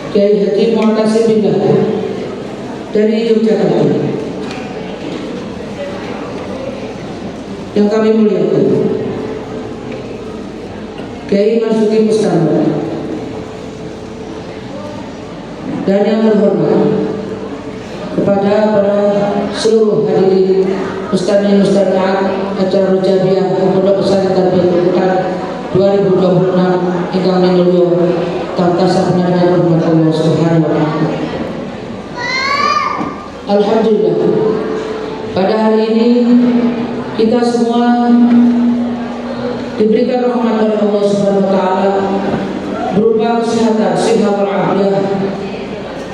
Kiai Haji Mu'tasim Billah dari Yogyakarta yang kami muliakan, Kiai Marzuki Bustami, dan yang terhormat kepada para seluruh hadirin Ustadzah acara Rojabiah Pondok Pesantren Baitul Quran 2026 ingkang minulya tansah panjenengan rahmat Allah Subhanahu wa taala. Alhamdulillah, pada hari ini kita semua diberikan rahmat dari Allah Subhanahu wa taala berupa kesehatan, sehat walafiat,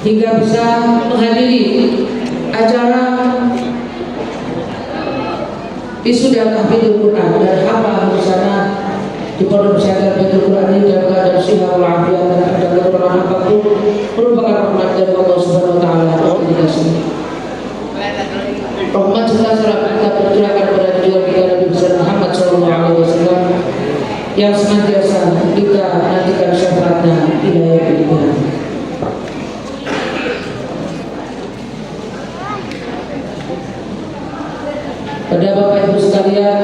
hingga bisa menghadiri acara wisuda tahfidzul Quran dan hafal di sana di Pondok Pesantren Baitul Quran ini dalam keadaan sehat walafiat dan ada kekurangan apapun merupakan rahmat dari Allah Subhanahu wa taala untuk kita semua. Rahmat serta kita percurakan pada junjungan kita Nabi besar Muhammad SAW yang senantiasa kita nantikan syafaatnya ila yaumil qiyamah. Pada Bapak Ibu sekalian,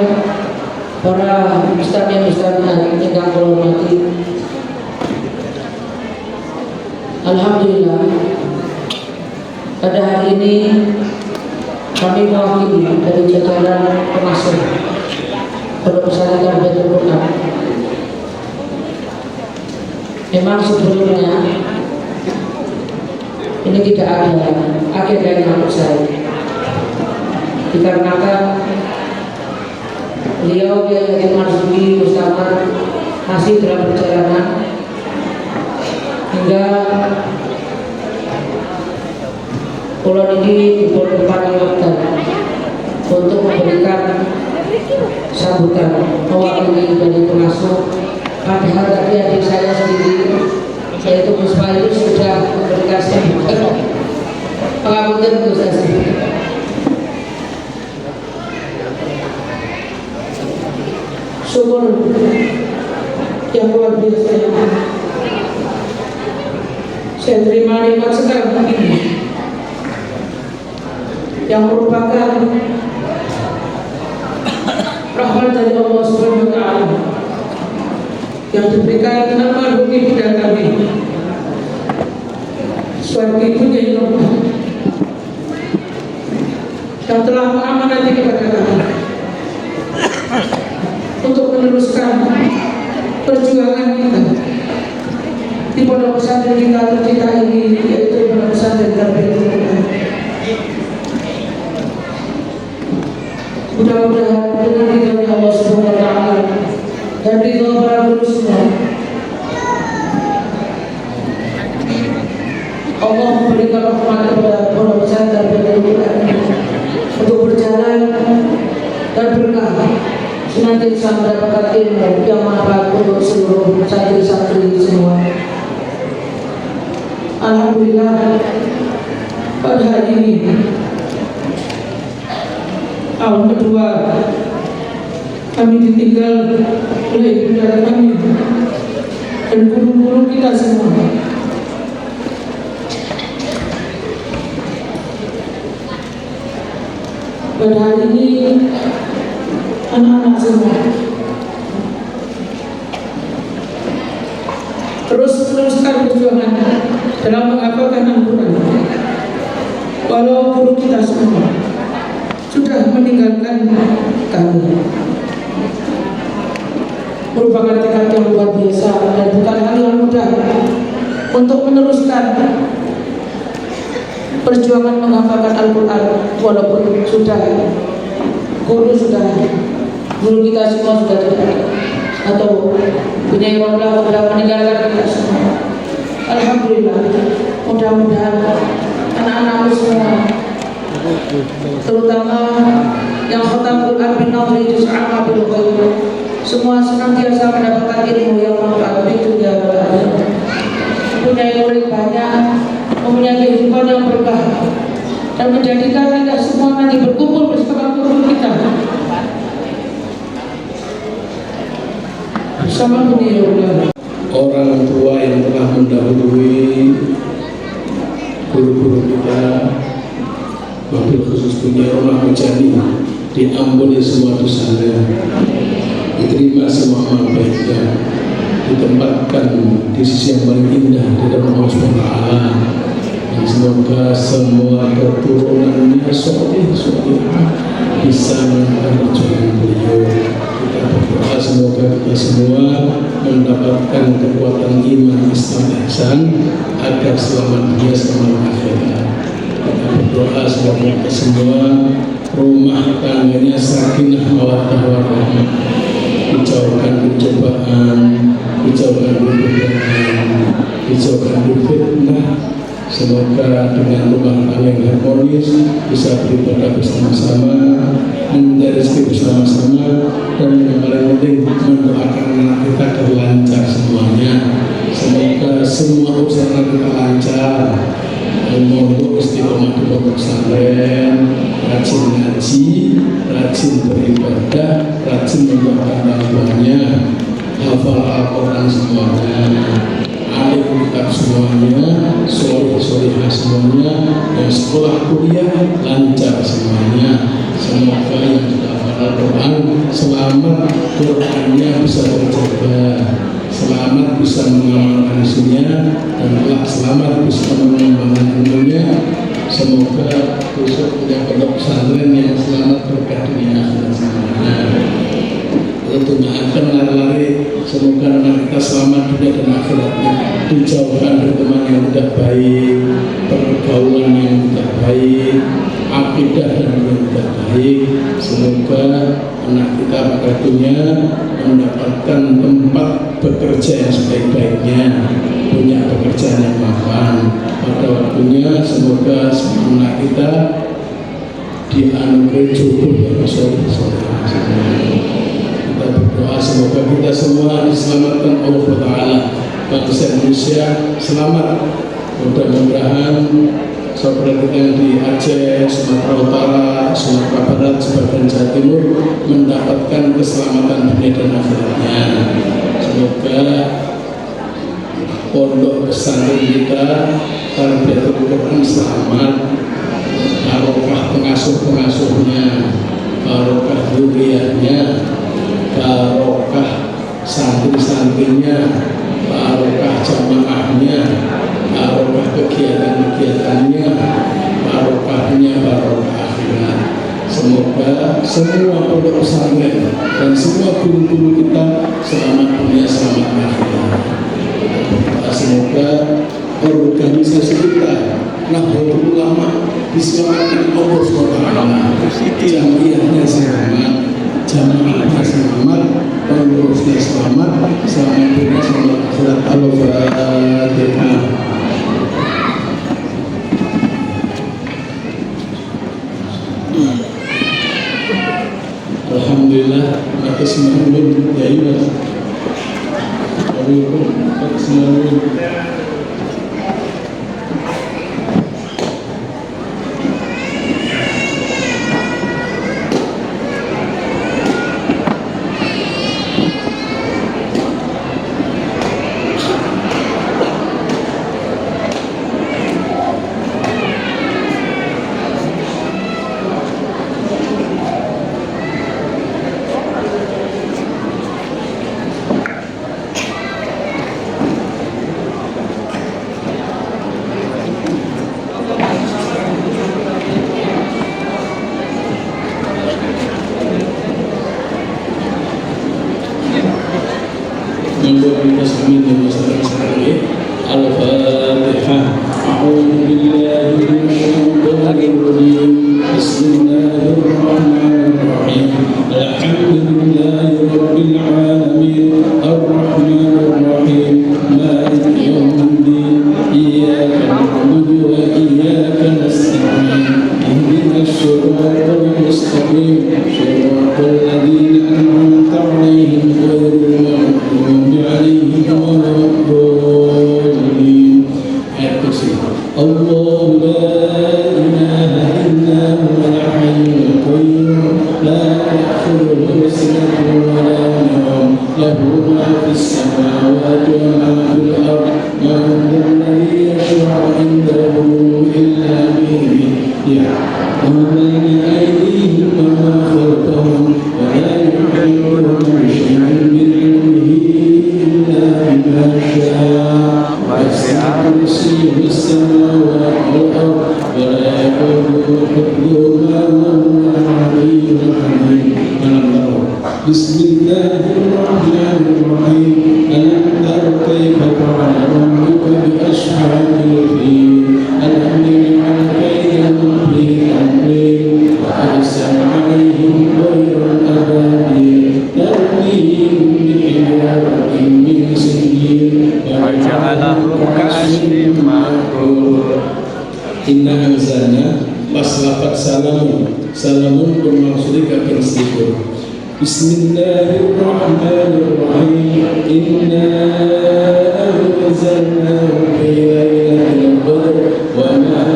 para ustadzah yang kula hormati, alhamdulillah pada hari ini kami mewakili dari jajaran pengasuh Pondok Pesantren Baitul Quran. Memang sebelumnya ini tidak ada agenda yang menurut saya, dikarenakan beliau Kiai Marzuki Bustami masih dalam perjalanan hingga pulau ini diperpanjangkan untuk memberikan sambutan mewakili dari pengasuh. Padahal tadi adik saya sendiri, yaitu Puspa itu sudah memberikan sambutan. Pengapunten Gus Asri. Syukur yang luar biasa saya terima nikmat sekarang ini yang merupakan rahmat dari Allah Subhanahu wa taala yang diberikan almarhum ibu kami suatu ibunya yang telah mengamanati kepada kami untuk meneruskan perjuangan kita di pondok pesantren kita tercinta ini, yaitu Pondok Pesantren Baitul Quran. Mudah-mudahan dengan ridhonya Allah Subhanahu wa taala dan ridho para guru semua, Allah memberikan rahmat kepada Pondok Pesantren Baitul Quran untuk berjalan dan berkah senantiasa mendapatkan ilmu yang manfaat untuk seluruh santri-santri semua. Alhamdulillah, pada hari ini tahun kedua kami ditinggal oleh ibunda kami dan guru-guru kita semua. Pada hari ini anak-anak semua terus meneruskan perjuangan dalam menghafalkan Al-Quran, walau guru kita semua sudah meninggalkan kami. Merupakan tekad yang luar biasa dan bukan hal yang mudah untuk meneruskan perjuangan menghafalkan Al-Quran, walaupun guru kita semua sudah tidak atau punya yang sudah meninggalkan kita semua. Alhamdulillah, mudah-mudahan anak-anak semua, terutama yang khatam Quran bin Nadri Juz'an bil Ghaib, semua senantiasa mendapatkan ilmu yang manfaat di dunia dan akhirat, mempunyai murid banyak, mempunyai kehidupan yang berkah, dan menjadikan kita semua nanti berkumpul bersama guru kita bersama beliau. Orang tua yang telah mendahului diampuni semua dosanya, diterima semua amal baiknya, ditempatkan di sisi yang paling indah di dalam Allah Subhanahu wa Ta'ala. Dan semoga semua keturunannya soleh-solehah bisa mengerjakan beliau. Kita berdoa semoga kita semua mendapatkan kekuatan iman Islam ihsan agar selamat dunia selamat akhirat. Kita berdoa semoga kita semua rumah tangganya sakinah mawaddah warahmah, dijauhkan pencobaan, dijauhkan godaan, dijauhkan fitnah. Semoga dengan rumah tangga yang harmonis bisa beribadah bersama-sama, mencari rezeki bersama-sama, dan yang paling penting mendoakan anak kita agar lancar semuanya. Semoga semua usaha kita lancar. Untuk istiqomah di pondok pesantren, rajin ngaji, rajin beribadah, rajin mendoakan orang tuanya, hafal Al-Quran semuanya, alim kitab semuanya, soleh-solehah semuanya, dan sekolah kuliah lancar semuanya. Semoga yang sudah hafal Al-Quran selamat, Qurannya bisa terjaga, selamat bisa mengamalkan isinya, dan telah selamat bisa mengembangkan ilmunya. Semoga besok punya pondok pesantren yang selamat berkah dunia akhirat semuanya. Tentunya akan lari-lari, semoga anak kita selamat dunia dan akhiratnya, dijauhkan dari teman yang tidak baik, pergaulan yang tidak baik, akidah yang tidak baik. Semoga anak kita pada dunia mendapatkan tempat bekerja yang sebaik-baiknya, punya pekerjaan yang mapan. Pada waktunya semoga semua anak kita dianugerahi jodoh yang soleh-soleh. Kita berdoa semoga kita semua diselamatkan Allah Ta'ala, bangsa Indonesia selamat. Mudah-mudahan saudara kita yang di Aceh, Sumatera Utara, Sumatera Barat, sebagian Jawa Timur mendapatkan keselamatan dunia dan akhiratnya. Semoga pondok pesantren kita Tarbiyatul Quran selamat, barokah pengasuh-pengasuhnya, barokah dzurriyyahnya, barokah santri-santrinya, barokah jamaahnya, barokah kegiatan-kegiatannya, barokahnya, barokah akhirat. Semoga semua pondok pesantren dan semua guru-guru kita selamat dunia, selamat akhirat. Semoga organisasi kita Nahdlatul Ulama diselamatkan Allah SWT. Jamiahnya selamat, jamaahnya selamat, pengurusnya selamat, selamat dunia, selamat akhirat. Al-Fatihah. Alhamdulillah, atas mahmud ya iman. Atas mahmud. يشاء وسع كرسيه السماوات والأرض ولا يؤوده حفظهما وهو العلي العظيم. بسم الله الرحمن الرحيم. ألم تر كيف فعل ربك بأصحاب الفيل؟ ألم يجعل كيدهم في تضليل وأرسل عليهم طيرا أبابيل ترميهم بحجارة من سجيل وجعلهم كعصف مأكول. Inna anzalna maslafat salamun bermaksud kafir sedikit. Bismillahirrahmanirrahim. Inna anzalnahu fi lailatul qadr wa ma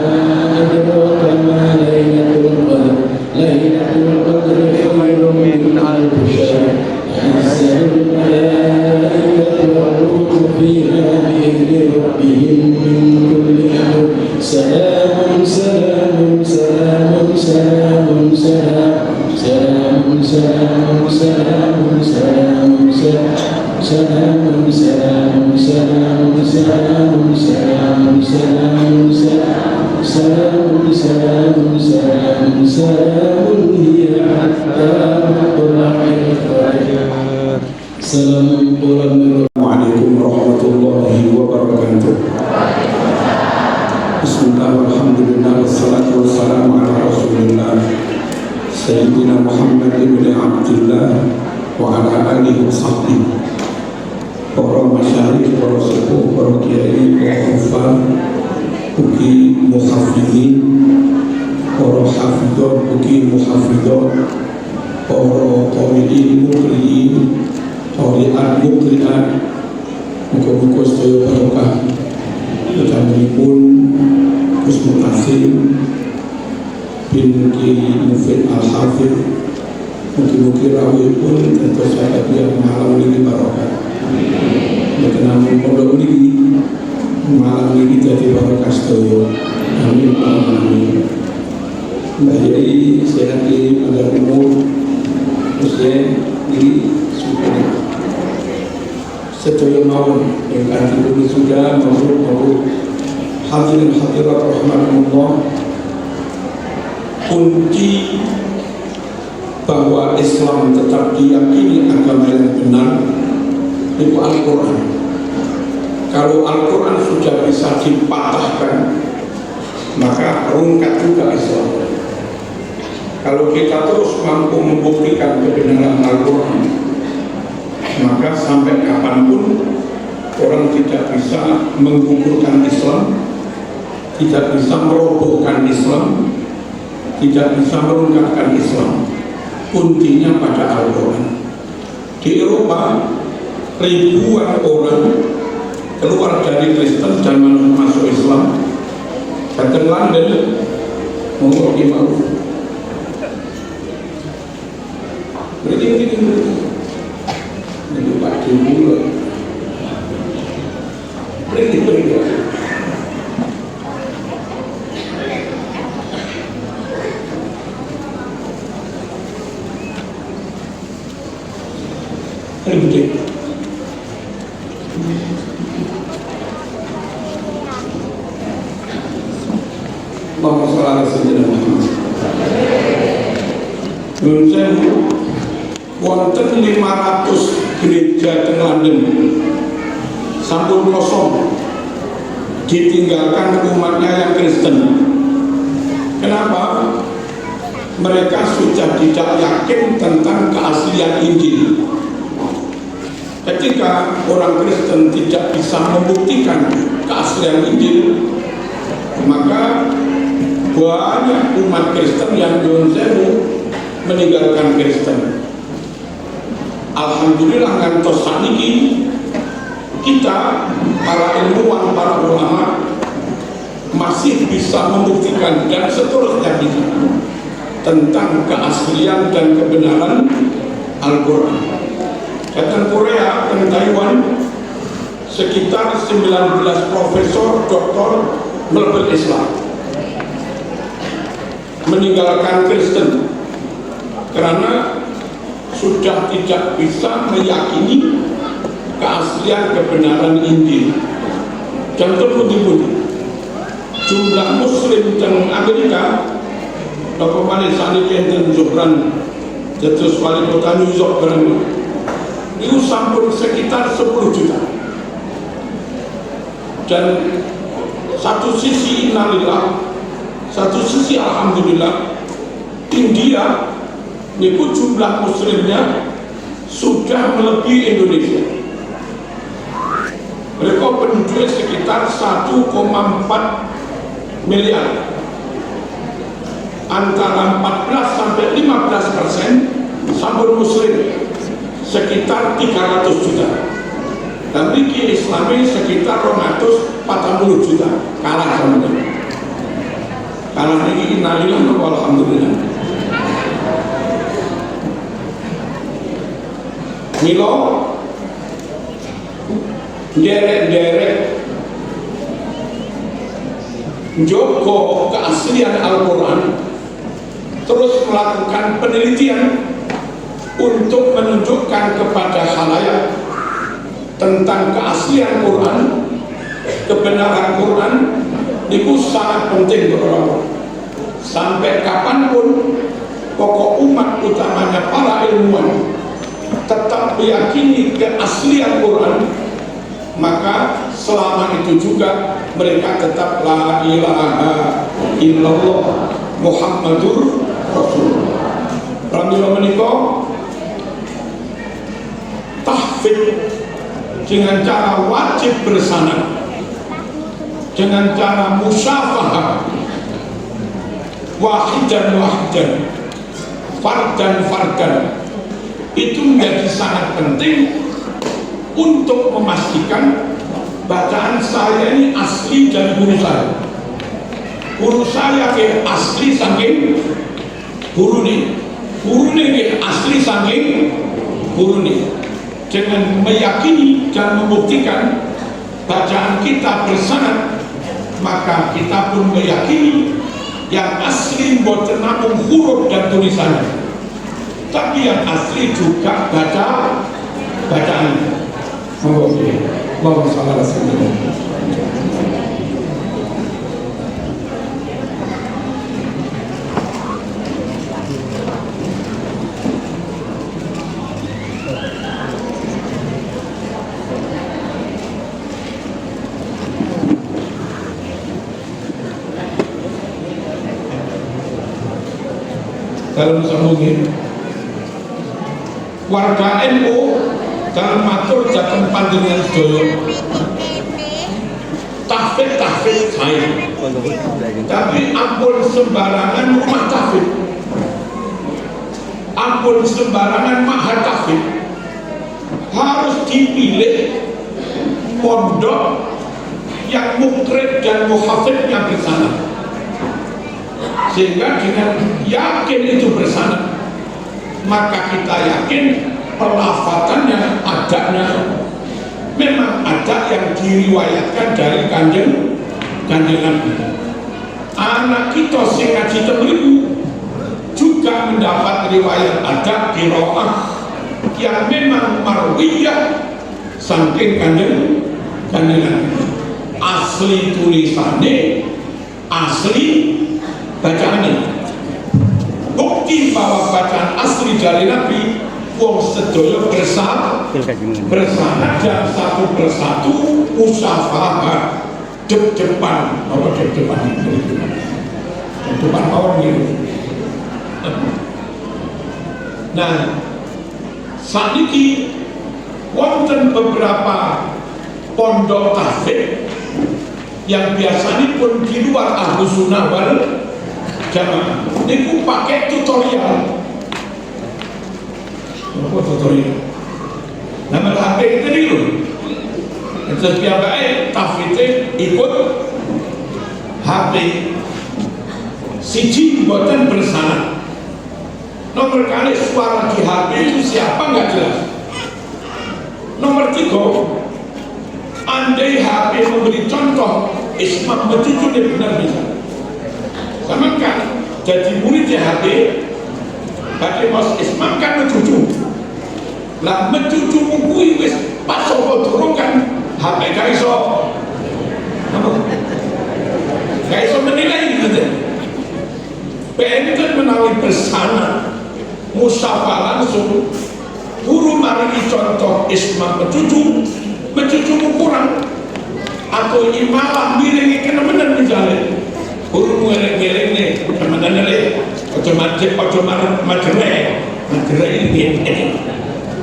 adraka ma lailatul qadr. Lailatul qadr khairun min alf shahr. Tanzalul malaikatu war-ruhu fiha bi'izni rabbihim min kulli amr. Salamun salamun salamun salamun salamun salamun salamun salamun salamun salamun salamun salamun salamun salamun salamun salamun salamun salamun salamun hiya hatta matla'il fajr. Salamun qawlan. Assalamualaikum warahmatullahi wabarakatuh. Bismillah walhamdulillah wassalatu wassalamu ala rasulillah Sayyidina Muhammad ibn Abdullah wa ala alihi wa sahbihi. Para masyarakat, para sepuh, para kiai, para hafal, uki muhafidhin, para hafidhah, uki muhafidhah, para qawliin, mukri'in, qawli'at, mukri'at, muka-muka sedaya barokah. Ucapanipun Gus Muqasim bin Ki Mufid Al-Hafidh, mugi-mugi rawuhipun tentu saja yang malam ini barokah. Berkenan pondok ini malam ini jadi barokah sedaya. Amin amin. Mbak Yai sehat di pada umur usia ini sudah sedaya mawon ingkang dipun sudah mabrur hadirin hadirat rahimakumullah. Kunci bahwa Islam tetap diyakini agama yang benar itu Al-Quran. Kalau Al-Quran sudah bisa dipatahkan, maka rungkat juga Islam. Kalau kita terus mampu membuktikan kebenaran Al-Quran, maka sampai kapanpun orang tidak bisa menggugurkan Islam, tidak bisa merobohkan Islam, tidak bisa merungkatkan Islam. Kuncinya pada Al-Quran. Di Eropa ribuan orang keluar dari Kristen dan masuk Islam. Datang London monggo imam. Berarti ini Pak Dulu beri Allahumma sholli ala sayyidina Muhammad. Wonten 500 gereja di London sampun kosong, ditinggalkan umatnya yang Kristen. Kenapa? Mereka sudah tidak yakin tentang keaslian Injil. Ketika orang Kristen tidak bisa membuktikan keaslian Injil, maka banyak umat Kristen yang meninggalkan Kristen. Alhamdulillah ngantos saniki kita para ilmuwan, para ulama masih bisa membuktikan dan seterusnya bisa tentang keaslian dan kebenaran Al-Quran. Datang Korea, dan Taiwan, sekitar 19 profesor, doktor melebel Islam, meninggalkan Kristen karena sudah tidak bisa meyakini keaslian keaslian kebenaran Injil. Contoh pundi-pundi jumlah Muslim dan Amerika apa mana saat ini Zohran jatuh wali kota New York barang itu sampun sekitar 10 juta. Dan satu sisi innalillah, satu sisi alhamdulillah, India niku jumlah muslimnya sudah melebihi Indonesia. Mereka penduduknya sekitar 1,4 miliar. Antara 14 sampai 15% sampun muslim, sekitar 300 juta. Dan Riki Islami sekitar 240 juta. Kalah sama dia. Kalah Riki innalillah alhamdulillah. Milo derek Joko keaslian Al-Quran, terus melakukan penelitian untuk menunjukkan kepada khalayak tentang keaslian Quran, kebenaran Quran. Itu sangat penting untuk orang. Sampai kapanpun pokok umat utamanya para ilmuwan tetap meyakini keaslian Quran, maka selama itu juga mereka tetap la ilaha illallah Muhammadur Rasulullah. Alhamdulillah menikah tahfidz dengan cara wajib bersanad, dengan cara musyafahah, wahidan fardan, itu menjadi sangat penting untuk memastikan bacaan saya ini asli dari guru saya. Guru saya ke asli saking guru ini asli saking guru ini. Dengan meyakini dan membuktikan bacaan kita bersanad, maka kita pun meyakini yang asli boten namung huruf dan tulisannya, tapi yang asli juga bacaan. Allahumma shalli ala sayyidina. Dalam sambungin warga NU dalam matur jateng panjenengan sedaya tahfidz saya, tapi ampun sembarangan rumah tahfidz, ampun sembarangan mahar tahfidz. Harus dipilih pondok yang mukrib dan muhafidnya bersama, sehingga dengan yakin itu bersanad, maka kita yakin pelafatannya, adanya memang ada yang diriwayatkan dari kanjeng Nabi. Anak kita sing ngaji temriku juga mendapat riwayat ada qiraah yang memang marwiyah saking kanjeng Nabi. Asli tulisannya, asli bacaannya. Bukti bahwa bacaan asli dari Nabi, wong sedaya bersanad dan satu persatu musyafahah depan orang gitu. Nah, saat ini wonten beberapa pondok tahfidz yang biasanya pun di luar Ahlus Sunnah wal Jamaah, niku pakai tutorial. Apa tutorial? Nama HP itu dulu. Setiap baik tahfidz ikut HP. Siji buatan bersanad. Nomor kali suara di HP itu siapa nggak jelas. Nomor 3, andai HP memberi contoh Ismam mencucu dia benar bisa. Sama kan jadi murid HP, pakai Mas Ismam kan mencucu. Lah mencucu mungkui wis pas sopo durung kan HP gak iso menilai gitu. Benten menawi bersana musyawarah langsung guru maringi contoh isma mencucumu kurang atau imalah miringi kena bener misalnya guru ngeleng-ngeleng nih teman-teman nih ojo majerai ini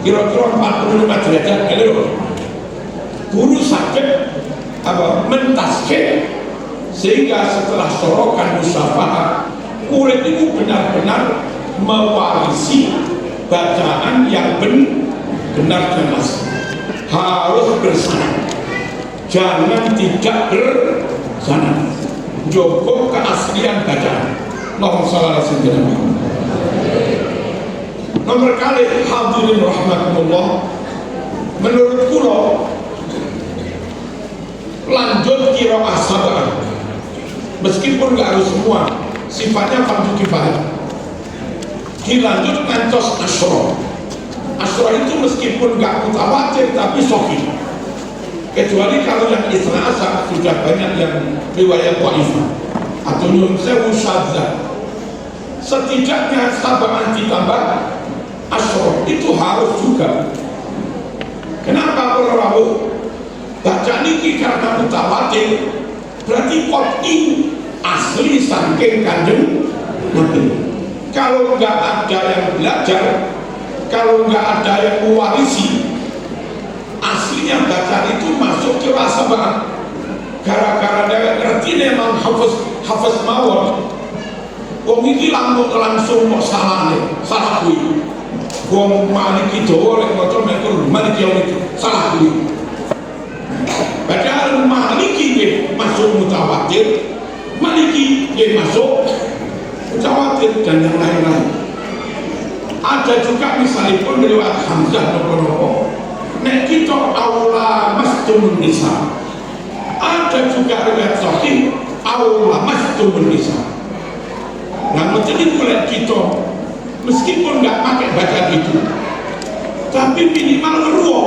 kira-kira 45 derajat gitu. Guru sakit mentaskan sehingga setelah sorokan musyawarah murid itu benar-benar mewarisi bacaan yang benar jelas, harus bersana, jangan tidak bersana, jogo keaslian bacaan. Allahumma shalli ala sayyidina Muhammad. Nomor kali hadirin rahmatullah, menurut kula lanjut qiraah sab'ah meskipun nggak harus semua, sifatnya fardu kifayah. Dilanjut ngantos asyra. Asyra itu meskipun nggak mutawatir tapi sahih. Kecuali kalau yang Isna Asar sudah banyak yang riwayat dhaifah atau nyun sewu syadzah. Setidaknya sab'ah ditambah asyra itu harus juga. Kenapa para rawuh baca niki karena mutawatir berarti qot'i asli saking Kanjeng Nabi. Kalau nggak ada yang belajar, kalau nggak ada yang mewarisi, aslinya bacaan itu masuk ke rasa banget. Gara-gara dia ngerti memang hafaz mawon. Wong iki langsung mau salah nih, salah kuwi. Wong Maliki Jawa lek maca mekur Maliki itu salah kuwi. Padahal Maliki nggih masuk mutawatir, Maliki nggih masuk mutawatir dan yang lain-lain. Ada juga misalnya pun lewat Hamzah nopo-nopo nek kita aula mastumun nisa. Ada juga riwayat sahih aula mastumun nisa. Nah jadi boleh kita meskipun nggak pakai bacaan itu tapi minimal ngeruo,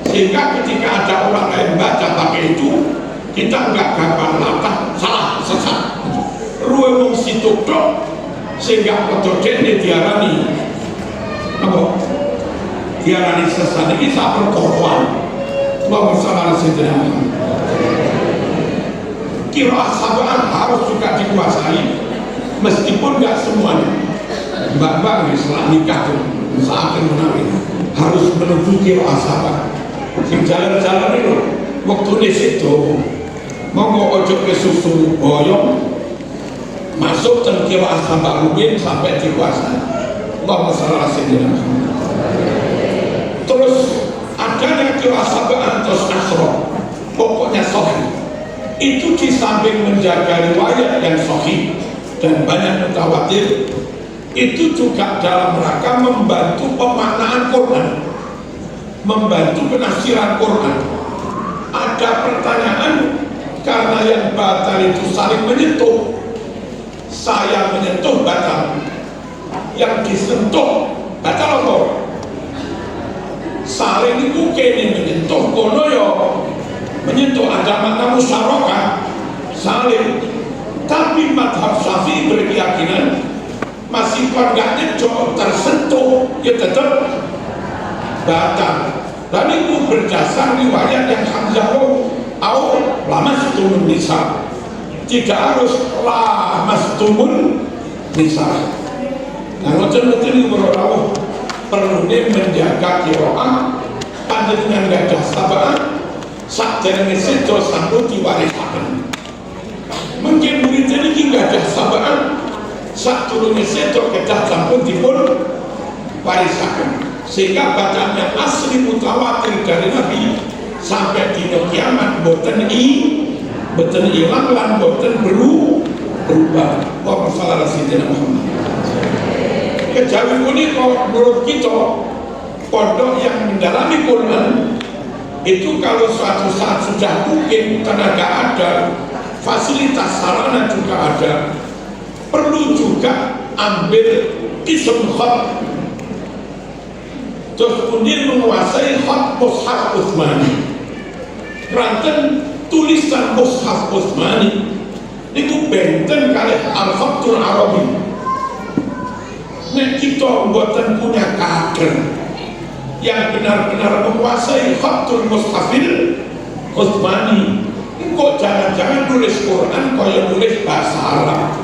sehingga ketika ada orang lain baca pakai itu kita nggak gampang latah salah sesat. Ruwe mung situ tok sehingga potodene diarani apa? Diarani sesat iki sak perkoroan. Allahumma shalli ala sayyidina Muhammad. Qiraah sab'ah harus juga dikuasai meskipun nggak semuanya. Mbak-mbak setelah nikah tuh saat menawi harus menuju qiraah sab'ah. Sing jalan-jalan itu waktu di situ mau ojo ke susu boyong masuk dan qiraah sab'ah rubin sampai dikuasai. Allahumma shalli ala sayyidina Muhammad. Terus adanya qiraah sab'ah terus asyra pokoknya sahih. Itu di samping menjaga riwayat yang sahih dan banyak mutawatir, itu juga dalam rangka membantu pemaknaan Quran, membantu penafsiran Quran. Ada pertanyaan karena yang batal itu saling menyentuh. Saya menyentuh batal, yang disentuh batal apa? Saling itu kene menyentuh kono yo menyentuh, ada makna musyarakah saling. Tapi madhab Syafi'i berkeyakinan masih nggak nyentuh tersentuh ya tetap batal. Dan itu berdasar riwayat yang Hamzah au lamastumun nisa, tidak harus lamastumun nisa. Nah ngoten-ngoten iki ora perlu menjaga qiraah panjenengan gadah sab'ah sakderenge sedo sampun diwarisaken. Mungkin murid ini nggak ada sab'ah sakdurunge sedo kedah sampun dipun warisaken, sehingga bacaan yang asli mutawatir dari Nabi sampai dina kiamat boten ilang lan boten berubah. Allahumma shalli ala sayyidina Muhammad. Kejawi punika menurut kita pondok yang mendalami Quran itu kalau suatu saat sudah mungkin tenaga ada, fasilitas sarana juga ada, perlu juga ambil ism khot terus kemudian menguasai hak mushaf Utsmani. Ranten tulisan mushaf Utsmani niku benten kalih al-khatul Arabi. Nek kita mboten punya kader yang benar-benar menguasai khatul mushafil Utsmani, kok jangan-jangan nulis Quran kaya nulis bahasa Arab.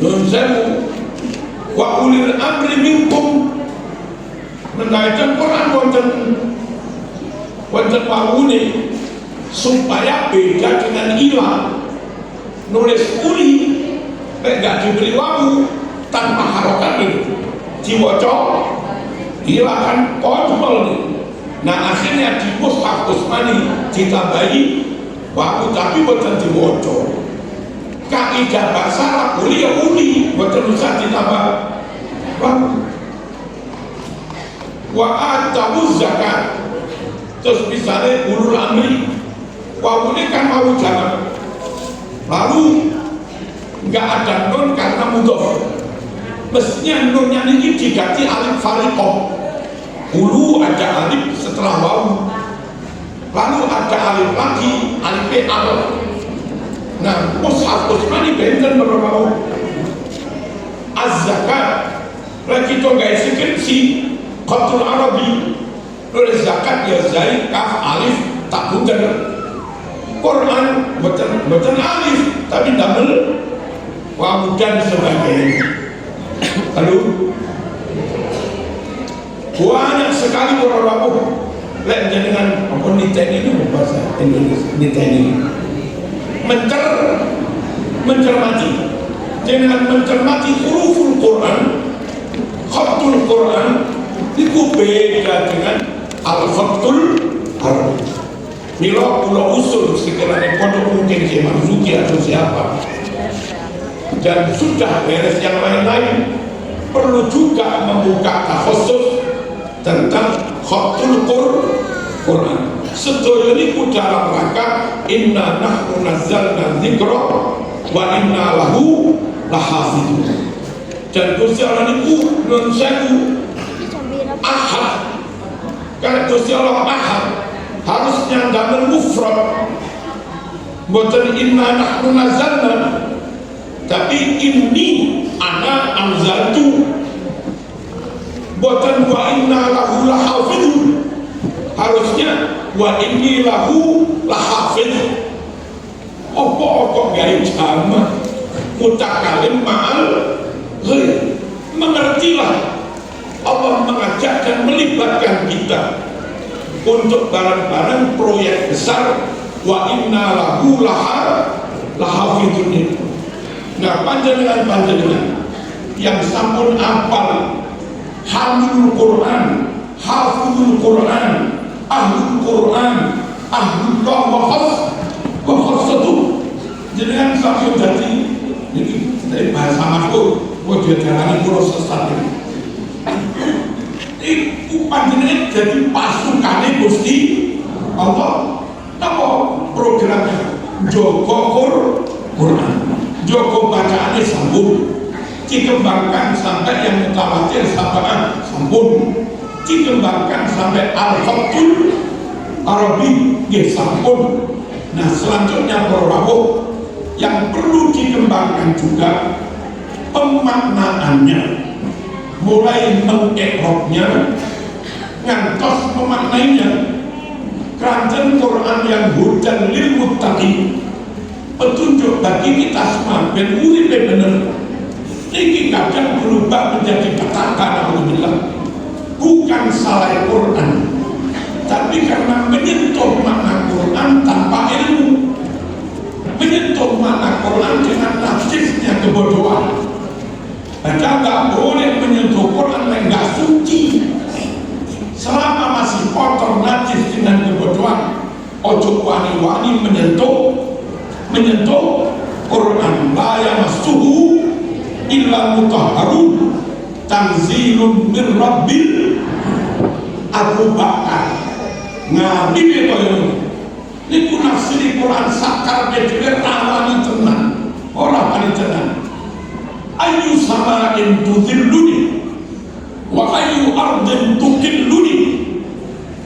Nun sewu wa ulil amri minkum mengaitkan Quran wonten wawune supaya beda dengan ilah. Nulis uli gak diberi wawu tanpa harokat itu diwaca ilah kan kodmol nih. Nah akhirnya di mushaf Utsmani ditambahi wawu tapi boten diwaca. Kaidah bahasa Arab uli ya uli boten usah ditambah wawu. Wa atau zakat, terus misalnya ulul amri wawu ini kan wawu jamak, lalu nggak ada nun karena mudhof, mestinya nunnya ini diganti alif fariqah. Ulu ada alif setelah wawu, lalu ada alif lagi, alif al. Nah mushaf Utsmani benten berwawu. Az-zakat lagi to guys skripsi khatul Arabi, nulis zakat ya zai kaf alif tak bukan. Quran bukan alif tapi double wawu dan sebagainya. Lalu banyak sekali orang lain dengan apa niteni ini bahasa Indonesia niteni mencermati dengan mencermati huruful Quran, khatul Quran itu beda dengan al-khatul Arabi. Milo pulau usul sekiranya pondok mungkin Syekh Marzuki atau siapa, dan sudah beres yang lain-lain, perlu juga membuka takhusus tentang khatul Quran. Sedaya niku dalam rangka inna nahnu nazzalna dzikra wa inna lahu lahafizun. Dan Gusti Allah niku nun sewu ahad. Karena Gusti Allah ahad harusnya damel mufrad. Mboten inna nahnu nazzalna, tapi inni ana anzaltu. Mboten wa inna lahu lahafizun, harusnya wa inni lahu lahafizun. Apa-apa gawe jamak mutakalim ma'al ghair. Mengertilah Allah mengajak dan melibatkan kita untuk barang-barang proyek besar. Wa inna lahu lahafizun. Nah panjenengan yang sampun apal hamilul Quran, hafizul Quran, ahlul Quran, ahlullah wa khassatu, jenengan sampun dadi ini dari bahasa masyhur wajah darani kula sesat. Iku panjenengan jadi pasukane Gusti Allah. Napa programnya? Jaga Quran, jaga bacaannya sambung, dikembangkan sampai yang mutawatir sabaan sampun, dikembangkan sampai al-khatul Arabi nggih sampun. Nah selanjutnya berawuh yang perlu dikembangkan juga pemaknaannya, mulai mengekroknya ngantos memaknainya. Keranjang Quran yang hudan lil muttaqin, petunjuk bagi kita semua ben uripe bener. Ini kadang berubah menjadi petaka, alhamdulillah. Bukan salah Quran, tapi karena menyentuh makna Quran tanpa ilmu, menyentuh makna Quran dengan nafsisnya kebodohan. Padahal nggak boleh menyentuh Quran yang nggak suci. Selama masih kotor najis dengan kebodohan, ojo wani-wani menyentuh Quran. La yamassuhu illa mutahharun tanzilun min rabbil. Abu Bakar ngambil koyo niku nafsiri Quran sakar dhewe rawani tenan, ora paling tenan. Ayu sama intudilluni wa ayyu ardin tuqilluni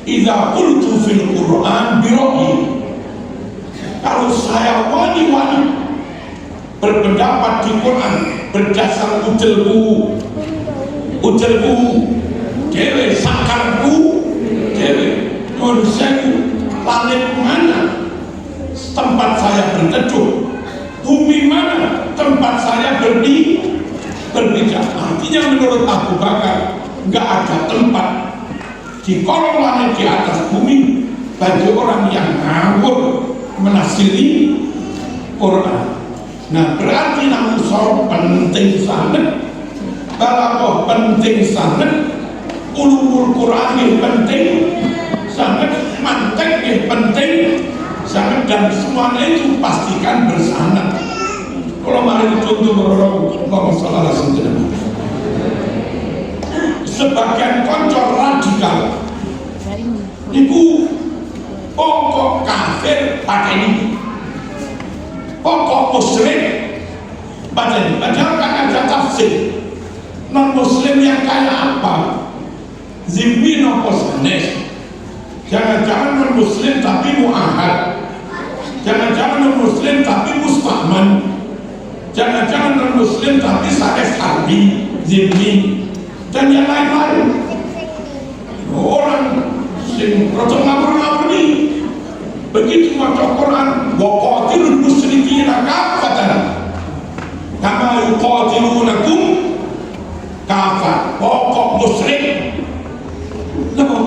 idza qultu fil Qur'an bi ra'yi. Kalau saya wani-wani berpendapat di Quran berdasar ujelku dewe, sakarku dewe, manusia planet mana tempat saya berteduh, bumi mana tempat saya berbicara. Artinya menurut Abu Bakar nggak ada tempat di kolom langit di atas bumi bagi orang yang ngawur menafsiri Quran. Nah, berarti namun soal penting sangat, balaghah penting sangat, ulumul Quran ini penting sangat, mantek ini penting sangat, dan semuanya itu pastikan bersanad. Kalau mari contoh ngomong salah sendiri. Sebagian konco radikal itu pokok kafir pakai ini, pokok musyrik baca ini. Padahal kan ada tafsir. Non muslim yang kayak apa? Zimmi nopo sanes. Jangan-jangan non muslim tapi mu'ahad. Jangan-jangan non muslim tapi musta'man. Jangan-jangan non muslim tapi sanes harbi, zimmi, dan yang lain-lain. Orang sing rotok ngabur-ngabur ini begitu baca Quran, wa qatilul musyrikina kaffatan kama yuqatilunakum kafah. Pokok musyrik napa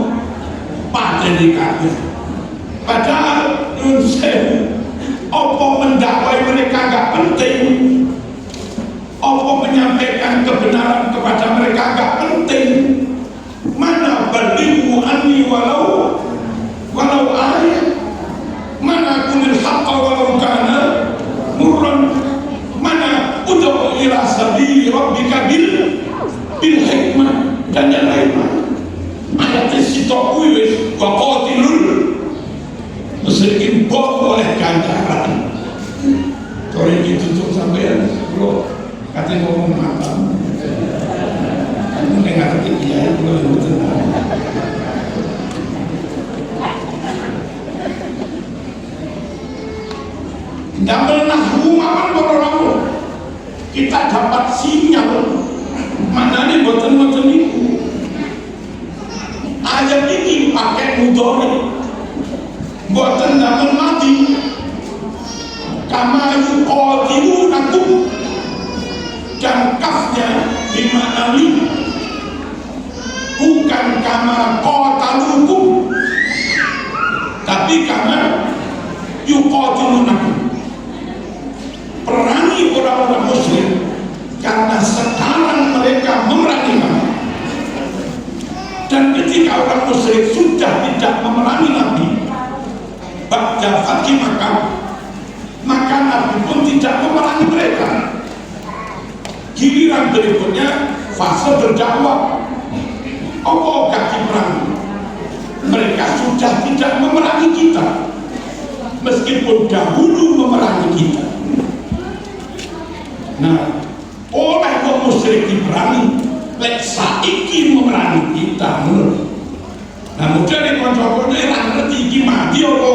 padane kabeh. Padahal nyun sewu, apa mendakwai mereka gak penting, apa menyampaikan kebenaran kepada mereka gak penting. Mana balighu anni walau ayat, mana kunil haqqa walau kana murran, mana ud'u ila sabili rabbika bil hikmah, dan yang lain-lain. Ayat situ kuwi wa qatilul musyrikin boleh ganjaran. Kalau ditutup sampean bro katanya ngomong matam. Mungkin nggak ngerti ya, belum betul. Damel nahwu makan boro-boro. Kita dapat sinyal mana nih boten-boten itu. Ayat ini pakai mudhari, boten damel mati. Kama yuqatilunakum, dan kafnya dimaknai bukan kama qatalukum, tapi kama yuqatilunakum. Perangi orang-orang musyrik karena sekarang mereka memerangi Nabi, dan ketika orang musyrik sudah tidak memerangi Nabi ba'da fathi Makkah, maka Nabi pun tidak memerangi mereka. Giliran berikutnya fase berdakwah, apa kaki perang, mereka sudah tidak memerangi kita meskipun dahulu memerangi kita. Nah, oleh kok musyrik diperangi, lek saiki memerangi kita menurut. Nah, mungkin nek kanca-kanca ora ngerti iki mati apa,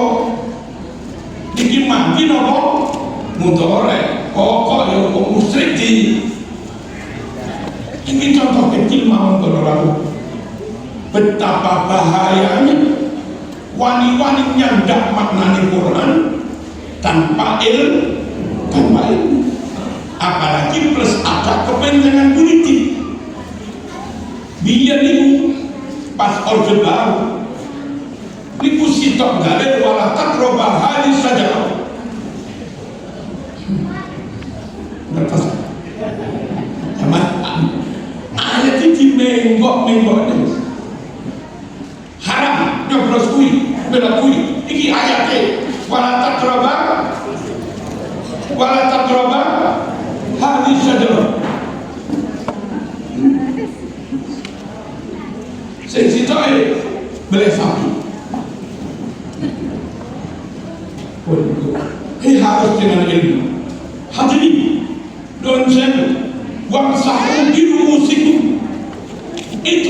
iki mati napa mudhari, kok ya kok musyrik di. Ini contoh kecil mawon kalau betapa bahayanya wani-wani nyandak maknani Quran tanpa ilmu, apalagi plus ada kepentingan politik. Biar ini pas orde baru niku sitok gawe wala taqrabu hadhihi sajarah. Ngertos? Sama ayat iki menggok-menggok haram nyoblos kuwi, bela kuwi. Iki ayate wala taqrabu hadhihi sajarah. Sing sitoke beli sapi. Ini harus dengan ilmu. Hadirin, don sen wamsahu bi ru'usikum. Ini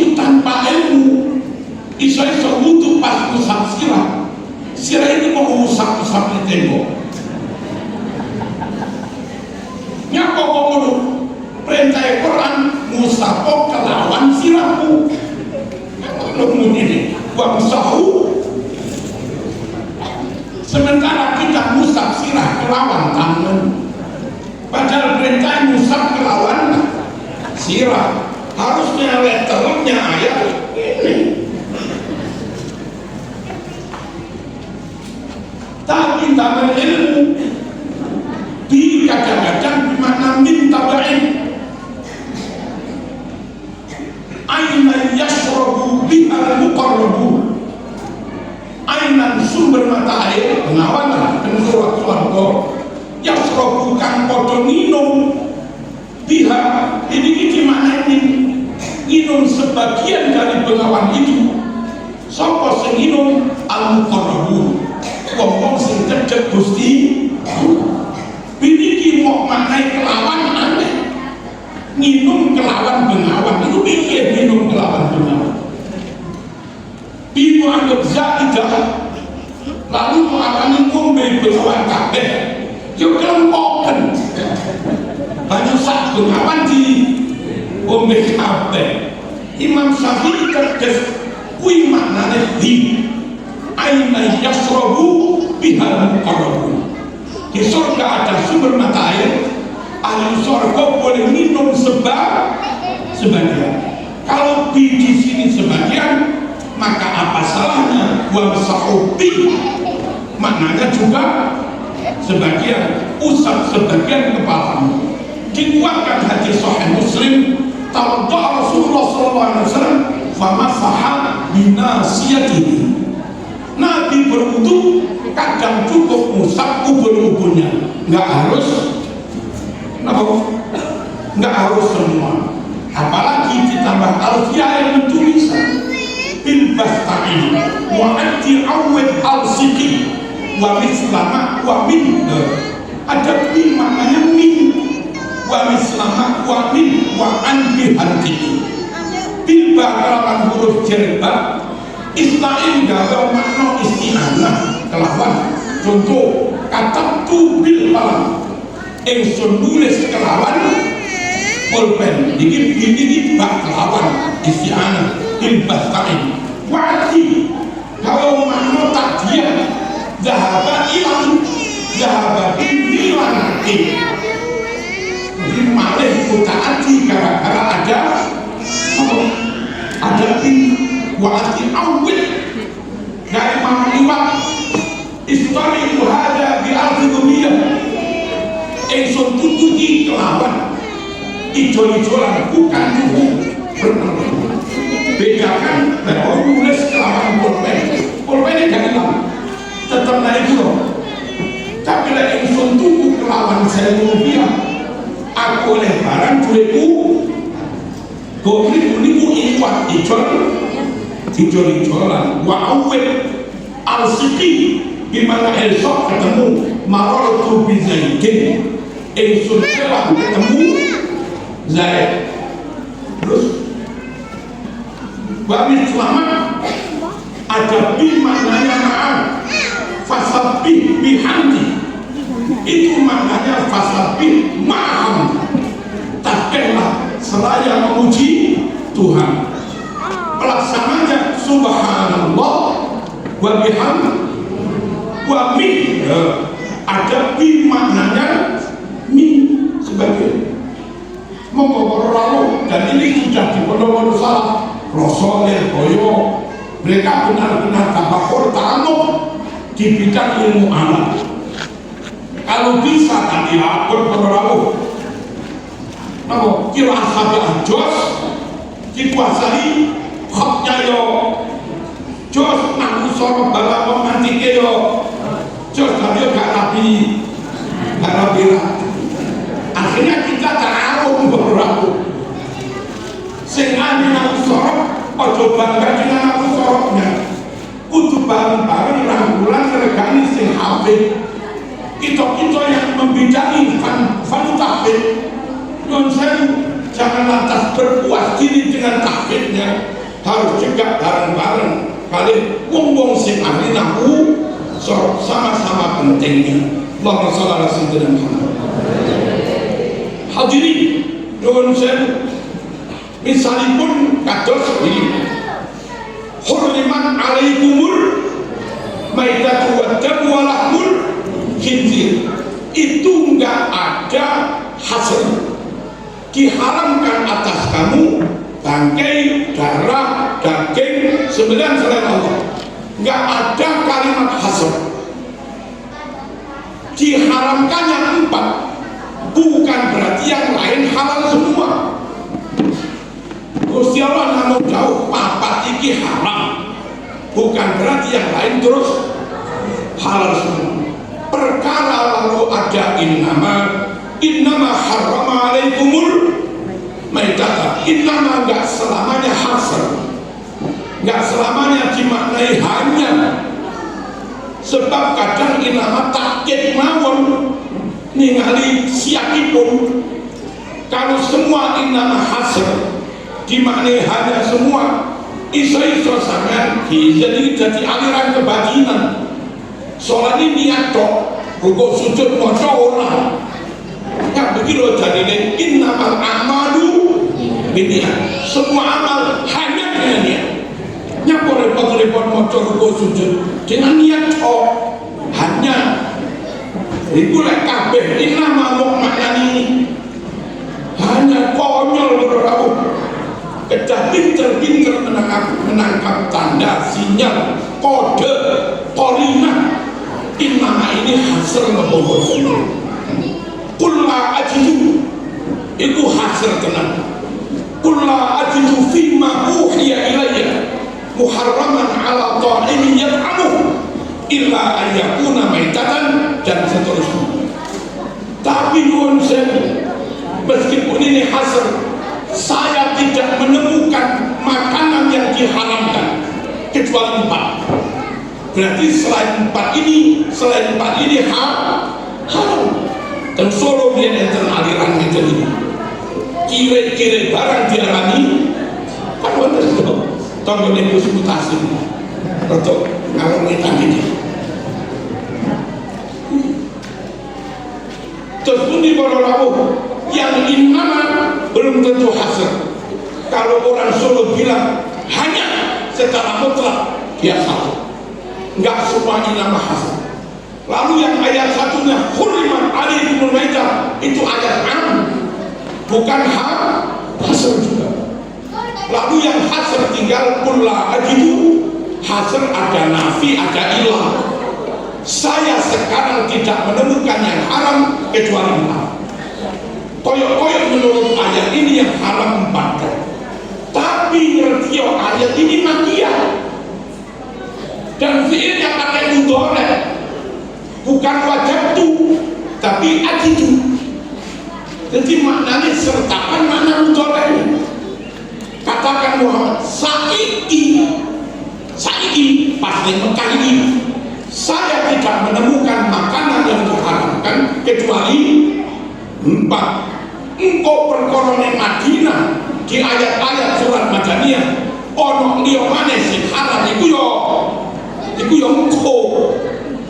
iso wudu pas usap sirah. Sirah ini mau usap-usap di tembok. Nyapa ngono perintah Quran musafok kelawan sirahmu. Lamun ini wamsahu. Sementara kita musaf sirah kelawan tangan. Padahal perintah musaf kelawan sirah. Harusnya letternya ayat ini. Tapi tangan ilmu di kadang-kadang bermakna min tabain. Aina yashrabu biha al-muqarrabun. Aina sumber mata air pengawanan pensurat swarga. Yashrabu kang padha minum biha ini makna minum sebagian dari pengawan itu. Sapa sing minum al-muqarrabun. Wong sing cedhek Gusti. Biniki mau maknai kelawan aneh. Minum kelawan bengawan itu pikir minum kelawan bengawan. Ibu anggap zaidah lalu mengalami ngombe bengawan kabeh. Yo kelempoken. Banyak sak bengawan di ngombe kabeh. Imam Syafi'i tegas kuwi maknane di aina yasrabu bihal muqarrabun. Di surga ada sumber mata air. Ahli surga boleh minum sebagian. Kalau di sini sebagian, maka apa salahnya wamsahubi? Maknanya juga sebagian, usap sebagian kepalamu. Dikuatkan hadis Sahih Muslim, tawadda Rasulullah SAW famasaha binasiyatihi. Nabi berwudu kadang cukup musab ubun-ubunnya, nggak harus, nggak harus semua. Apalagi ditambah alfiah yang menulis bil basta'in wa anti awwid al-siqi wa mislama wa min. Ada min maknanya min, wa mislama wa min wa an bihanti. Bil bakalakan huruf jerba Istain gagal makna isti'anah kelawan. Contoh kata tu bil malam ingsun nulis kelawan pulpen dikit bak kelawan isti'anah bil bastain. Wati kalau makna takdiah zahaba ilang zahaba bilan jadi malih kutaati gara-gara ada wa'ati awwid dari Imam Iwak istari itu ada di al-Qudumiyah ingsun tutuji kelawan ijol-ijolan bukan tubuh bedakan bahwa nulis kelawan pulpen gak hilang tetap naik dulu. Tapi lah ingsun tubuh kelawan saya rupiah aku oleh barang duitku goblik niku iwat ijol-ijolan wa awwid al-siqi dimana esok ketemu marartu bi zaidin ingsun telah ketemu Zaid. Terus babi selamat ada bi maknanya maaf fasabih bihamdi itu maknanya fasabih ma'am takkanlah seraya memuji Tuhan. Pelaksananya subhanallah wa bihamdi wa min ada bi maknanya min sebagai mengkoborolalu dan ini sudah dipenuhi salah Rasulullah Boyo. Mereka benar-benar tabakur ta'amuk di bidang ilmu alam. Kalau bisa tadi lapor penolong kira sahabat jos dikuasai haknya yo jos aku sorot bala pemantike yo jos tapi gak rapi akhirnya kita ta'aruf beberapa sing ane aku sorot ojo bangga dengan aku sorotnya kudu bareng-bareng rangkulan regani sing hafid kita yang membidani fan tahfid. Non saya jangan lantas berpuas diri dengan tahfidnya, harus juga bareng-bareng kali wong-wong sing ahli nahu sama-sama pentingnya. Allahumma shalli ala sayyidina Muhammad. Hadirin nuwun sewu, misalipun kados ini hurrimat alaikumul maitatu wad damu wa lahmul khinzir, itu enggak ada hasil, diharamkan atas kamu bangkai, darah, daging sembilan selain Allah. Enggak ada kalimat hasil. Diharamkannya 4 bukan berarti yang lain halal semua. Gusti Allah namun jauh papat iki haram, bukan berarti yang lain terus halal semua. Perkara lalu ada innama harrama alaikumul maitata, innama enggak selamanya hasr, enggak selamanya dimaknai hanya, sebab kadang innama takkit mawon ningali siapipun. Kalau semua innama hasr dimaknai hanya semua, iso-iso sampean jadi aliran kebajikan. Sholat ini niat tok, rukuk sujud maca ora. Ya begitu jadinya innamal a'malu binniyat. Semua amal hanya dengan niat. Nyapa repot-repot maca rukuk sujud dengan niat tok. Hanya iku lek kabeh innama maknani hanya konyol berlaku. Kedah pinter-pinter menangkap tanda, sinyal, kode, korina. Innama ini hasil ngebohong. Kulla ajidu itu hasil tenan. Kulla ajidu fima uhiya ilayya muharraman ala ta'imin yat'amuh illa ayyakuna maitatan, dan seterusnya. Tapi nuwun sewu, meskipun ini hasil, saya tidak menemukan makanan yang diharamkan kecuali 4. Berarti selain 4 ini haram. Dan solo dia enten aliran gitu ini. Kire-kire barang diarani kan wonten to. Tonggo niku mutasi. Untuk ngalung tadi. Terus pundi para rawuh yang innama belum tentu hasil. Kalau orang Solo bilang hanya secara mutlak, dia salah. Enggak semua innama hasil. Lalu yang ayat satunya hurrimat alaikumul maitah, itu ayat am, bukan hasil juga. Lalu yang hasil tinggal kulla ajidu, hasil ada nafi, ada ilah. Saya sekarang tidak menemukan yang haram kecuali 4. Koyok-koyok menurut ayat ini yang haram 4. Tapi ngerti ayat ini makiyah. Dan fi'il yang pakai mudhari, bukan wajabtu tapi ajidu. Jadi maknanya sertakan makna mudhari. Katakan Muhammad saiki pas di Mekah ini saya tidak menemukan makanan yang diharamkan kecuali 4. Engkau perkorone Madinah di ayat-ayat surat Madaniyah ono liya maneh sing halal iku yo engko.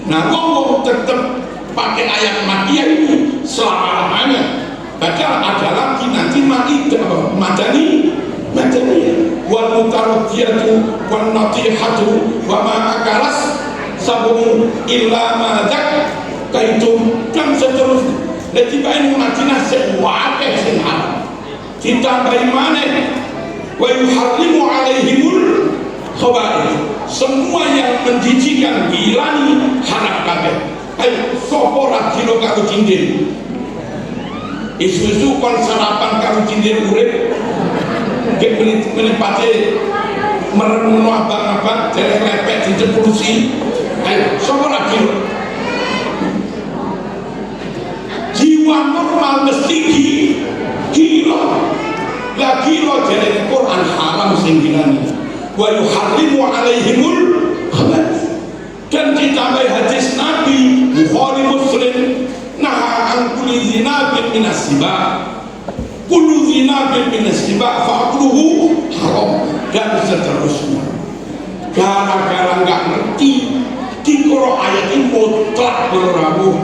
Nah, ngomong tetap pakai ayat Makkiyah ini selama-lamanya. Padahal ada lagi nanti Madani wal mutaradiyatu wan natihatu wa ma akalas sabung illa ma kaitum dan seterusnya. Jadi ini Madinah sewakeh sing haram. Ditambahi maneh wa yuharrimu alaihimul khaba'ith. Semua yang menjijikan hilani haram kabeh. Ayo sapa ra dino karo cincin. Isu-isu kon sarapan karo cincin urip. Ge menepati merenung abang-abang jelek lepek dijepulusi. Ayo sapa ra dino. Jiwa normal mesti gila. Lah gila jelek Quran haram sing hilani. Wa yuharrimu alaihimul khaba'ith. Dan ditambah hadis Nabi Bukhari Muslim, naha an kulli zinabin minas riba, kullu zinabin minas riba fa'akluhu haram, dan seterusnya. gara-gara nggak ngerti dikoro ayat ini mutlak berlaku,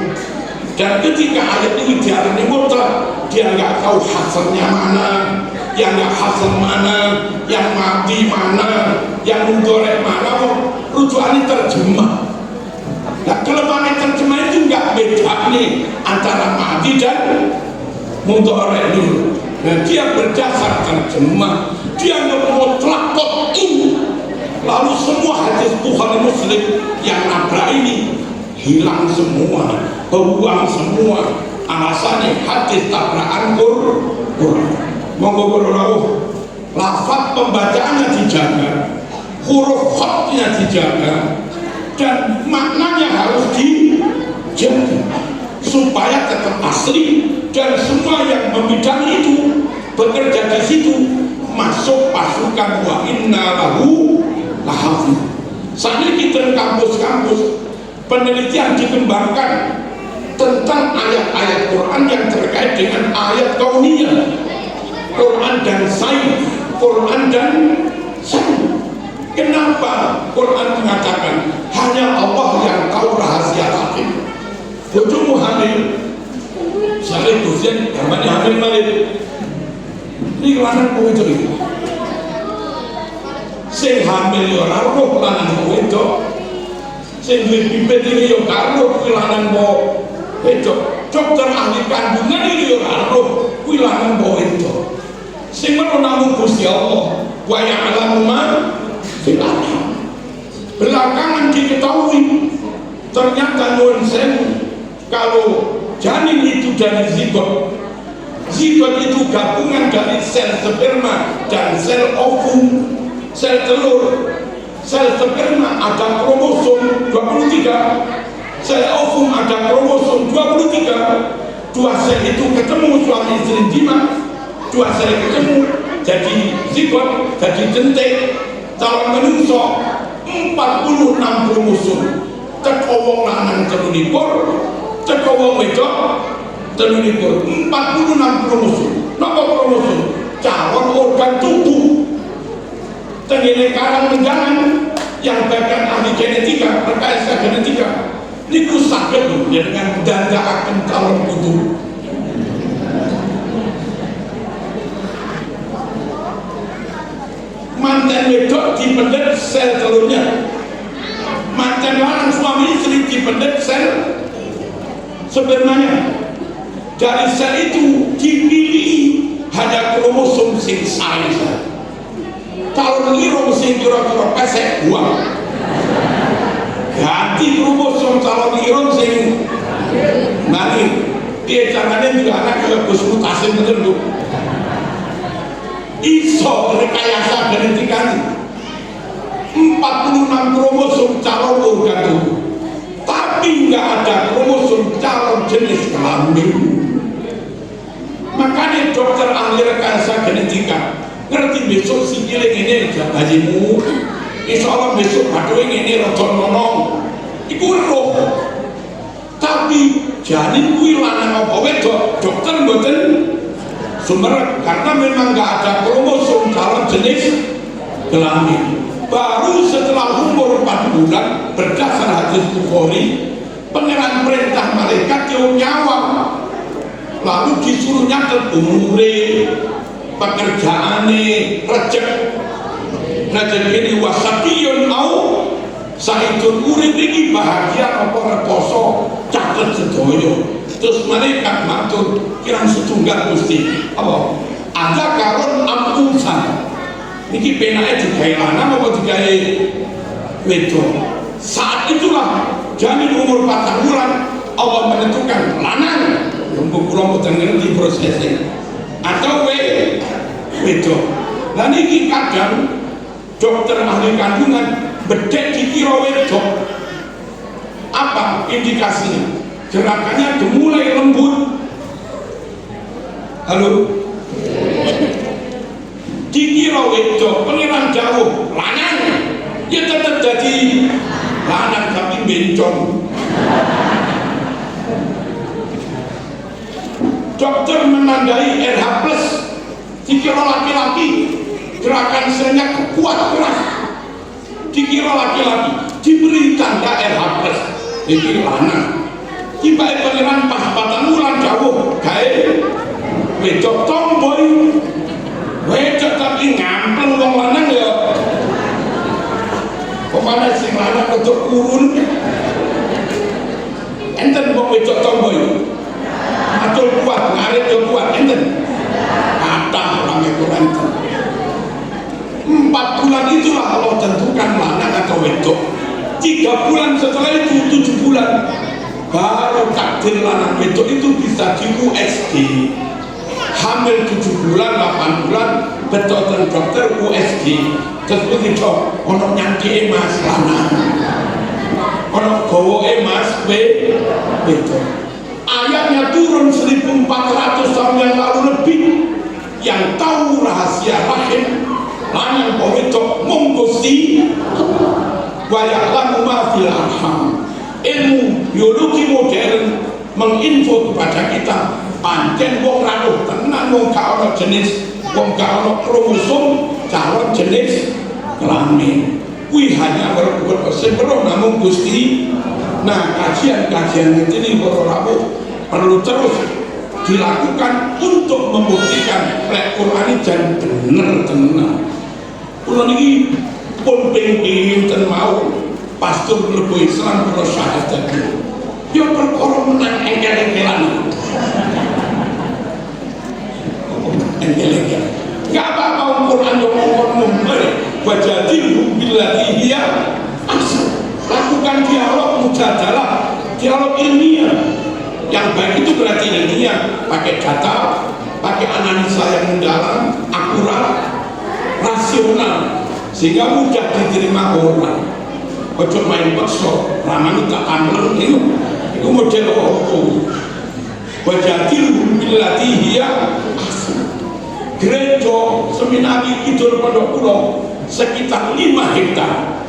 dan ketika ayat ini diarani mutlak, dia nggak tahu hasilnya mana, yang nggak hasil mana, yang mati mana, yang mudorek mana, rujukannya terjemah. Nah, kelemahan terjemah itu nggak beda nih antara mati dan mudorek dulu. Nah, dia berdasar terjemah, dia mutlak ini. Lalu semua hadis Bukhari Muslim yang nabrak ini hilang semua, berbuang semua. Alasannya hadis tabrakan Quran. Monggo berlalu, lafaz pembacaannya dijaga, huruf khatnya dijaga, dan maknanya harus dijaga supaya tetap asli, dan semua yang membidangi itu bekerja di situ masuk pasukan wa inna lahu lahafidh. Saat ini di kampus-kampus penelitian dikembangkan tentang ayat-ayat Quran yang terkait dengan ayat kauniyah, Quran dan sains, Quran dan sains. Kenapa Quran mengatakan hanya Allah yang tahu rahasia hati? Bojomu hamil, saya dosen, namanya hamil malin. Ini lanang kowe itu. Sing hamil yo ora roh lanang wedok, sing duwe pipet iki yo karo kuwi lanang wedok, dokter ahli kandungan iki yo karo kuwi lanang wedok. Sing menawa namung Gusti Allah, wa ya'lamu ma fil arham. Belakangan diketahui ternyata nuwun sewu, kalau janin itu dari zigot, zigot itu gabungan dari sel sperma dan sel ovum, sel telur. Sel sperma ada kromosom 23, sel ovum ada kromosom 23. Dua sel itu ketemu suami istri jima, dua sel ketemu jadi zigot, jadi jentik. Calon menungso 46 kromosom. Teko wong lanang 3, teko wong wedok 3, 46 kromosom. Napa kromosom? Calon organ tubuh. Tengene karang menjangan yang bagian ahli genetika, rekayasa genetika niku saged dengan dandakaken calon putu. Manten wedok dipendet sel telurnya, manten lanang suami istri dipendet sel spermanya. Dari sel itu dipilih hanya kromosom sing sae. Kalau irung sing kira-kira pesek buang, ganti kromosom calon irung sing nanti dia caranya juga anak kayak bus mutasi bener tuh. Iso rekayasa genetika 46 kromosom calon organ tubuh, tapi nggak ada kromosom calon jenis kelamin. Makanya dokter ahli rekayasa genetika ngerti besok si cilik ini bajimu, insya Allah besok badoe ini rodon nonong, iku roh. Tapi janin kuwi lanang apa wedok, dokter mboten sumber, karena memang nggak ada kromosom calon jenis kelamin. Baru setelah umur 4 bulan berdasar hadis Bukhari, pangeran perintah malaikat yang nyawa, lalu disuruh nyatet umure, pekerjaane, rezeki ini wasatiyun au saidun urip iki bahagia apa reposo catet sedoyo. Terus malaikat matur kirang setunggal Gusti apa ada karon ampusan niki penake digawe lanang apa digawe wedok. Saat itulah janin umur 4 bulan Allah menentukan lanang yang kula mboten ngerti prosesnya atau wedok. Nah niki kadang dokter ahli kandungan bedek dikira wedok. Apa indikasinya? Gerakannya dimulai lembut. Halo? Dikira wedok, pengiran jauh lanang, ya tetap jadi lanang tapi bencong. Dokter menandai RH+, dikira laki-laki, gerakan selnya kuat keras. dikira laki-laki, diberi tanda RH+. Iki lanang. Tiba pangeran pas 4 wulan jauh gawe wedok tomboy. Wedok tapi ngampleng wong lanang ya. Pemana sing lanang wedok kurun. Enten wong wedok tomboy. Atul kuat, ngarit yo kuat enten. Kathah orang itu enten. 4 bulan itulah Allah tentukan lanang atau wedok. 3 bulan setelah itu 7 bulan baru takdir lanang wedok itu bisa di USG. Hamil 7 bulan 8 bulan betul dokter USG. Terus begitu ono nyanti mas lanang, ono gowo mas wedok. Ayatnya turun 1400 tahun yang lalu lebih. Yang tahu rahasia rahim lanang wedok mung Gusti wa ya'lamu ma fil arham. Ilmu biologi modern menginfo kepada kita pancen wong ranuh tenan wong gak ana jenis, wong gak ana kromosom calon jenis kelamin. Kuwi hanya berbuat sepenuh namun Gusti. Nah, kajian-kajian ini para rawuh perlu terus dilakukan untuk membuktikan lek Quran jan bener tenan. Kula niki pun pengin ten mau pastor mlebu Islam kula syahadat. Yo perkara menang engkel-engkelan. Engkel-engkel. Gak apa-apa Quran yo ngomong wajadilhum billati hiya ahsan. Lakukan dialog mujadalah, dialog ilmiah. Yang baik itu berarti ilmiah, pakai data, pakai analisa yang mendalam, akurat, rasional, sehingga mudah diterima orang. Ojo main bekso, ramai tak amleng itu model apa? Wajadilhum billati hiya ahsan. Gereja seminari Kidul Pondok Pulau sekitar 5 hektar.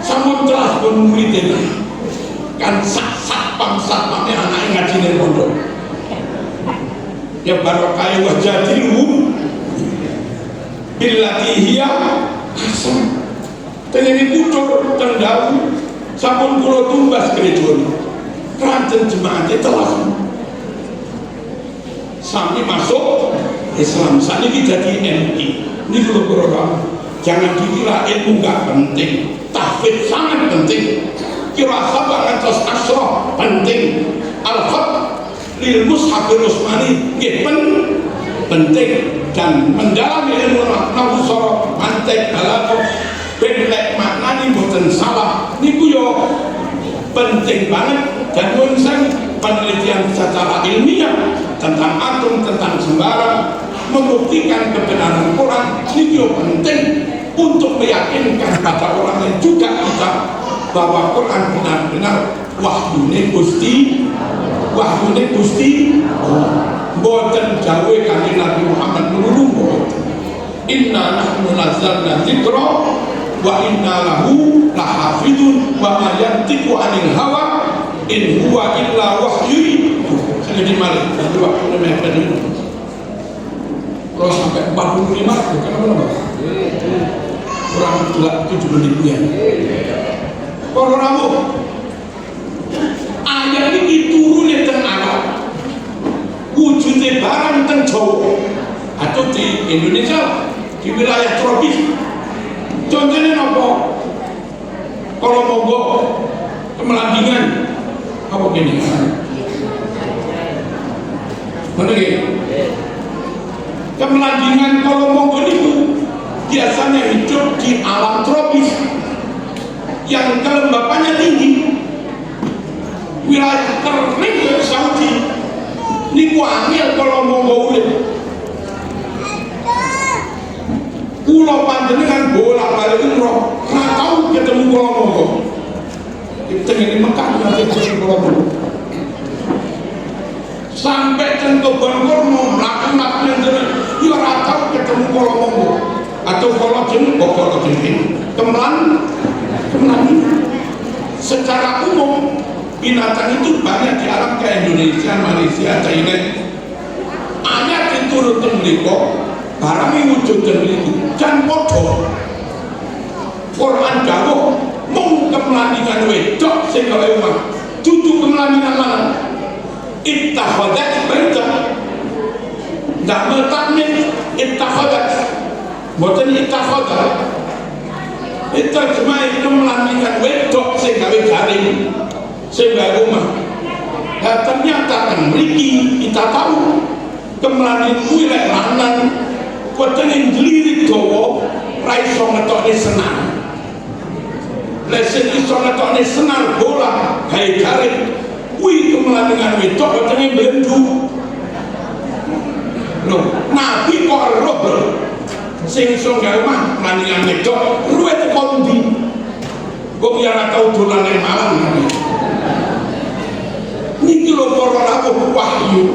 Sampun telah murid kan sak bangsa-bangsa anak ngaji ning pondok. Ya barokah wajadilhum billati hiya ahsan. Tenene pucuk tendau sampun kula tumbas gereja. Keranten jemaat telah sami masuk Islam. Saniki dadi MI. Niku lho para jangan dikira ilmu enggak penting. Tahfidz sangat penting. Kira sabak ngantos asroh penting. Al-Fat lil Mushaf Usmani nggih penting dan mendalami ilmu nahwu saraf mantek balaghah ben lek maknani mboten salah niku yo penting banget dan unsur penelitian secara ilmiah tentang atom, tentang sembarang membuktikan kebenaran Quran niku penting untuk meyakinkan pada orang lain juga kita bahwa Quran benar-benar wahyune Gusti boten jawe kanjeng Nabi Muhammad melulu. Inna nahnu nazzalna dzikra wa inna lahu lahafidun wa ma yantiqu anil hawa in huwa illa wahyu. Saya di Malik dua ini kalau sampai 45 bukan apa kurang 7 menit ya. Para rawuh ayat ini turune teng Arab wujude barang teng Jawa atau di Indonesia di wilayah tropis. Contohnya apa? Kalau monggo kemelandingan apa gini? Mana gini? Kemelandingan kalau monggo itu biasanya hidup di alam tropis yang kelembapannya tinggi, wilayah kering Saudi. Ini angel kalau monggo urip. Pulau panjenengan bolak-balik umroh, nggak tahu ketemu pulau monggo. Kita ini Mekah nanti ketemu pulau monggo. Sampai tentu Bangor mau melakukan yang dia nggak tahu ketemu pulau monggo atau pulau jenis kemelan. Secara umum binatang itu banyak di alam ke Indonesia, Malaysia, China. Ayat diturut mriku barang wujud mriku jan padha. Quran dawuh mung kemlandingan wedok sing gawe omah dudu kemlandingan lanang ittakhadat baita damel takmin ittakhadat boten ittakhadat itu cuma itu melandingkan wedok sing gawe jaring sing gawe omah. Nah, ternyata kan mriki kita tahu kemelanding kuwi lek lanang wetenge jlirit dawa ra iso ngetokne senar. Lek sing iso ngetokne senar bola gawe jaring kuwi kemelandingan wedok wetenge blendu. Loh, Nabi kok roh sing iso gawe omah landingan wedok ruwe teko ndi? Wong ya ora tau dolan nang malam. Niki lho para rawuh wahyu.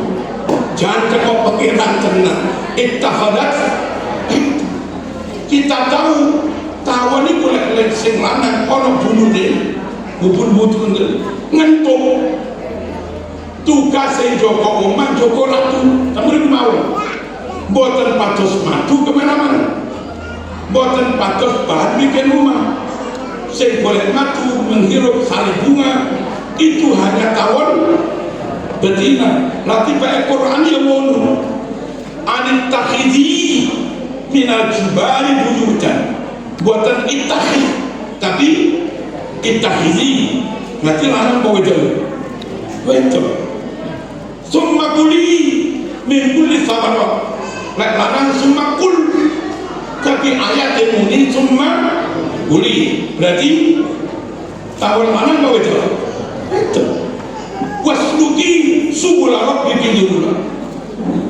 Jangan teko pengiran tenan. Ittakhadat kita tahu tawon iku lek sing lanang ana bunune bubun-bubun ngentuk tugas sing jaga omah jaga ratu temen mawon mboten pados madu kemana-mana mboten pados bahan bikin rumah sing boleh madu menghirup sari bunga itu hanya tawon betina. Latifah Al-Quran yang ngono anit takhidhi minal jibali buyutan buatan ittakhid tapi ittakhidhi berarti lanang apa wedok summa kuli min kulli samarat lek lanang summa kul tapi ayat yang muni summa kuli berarti tawon lanang apa wedok wasluki subula rabbiki dzulula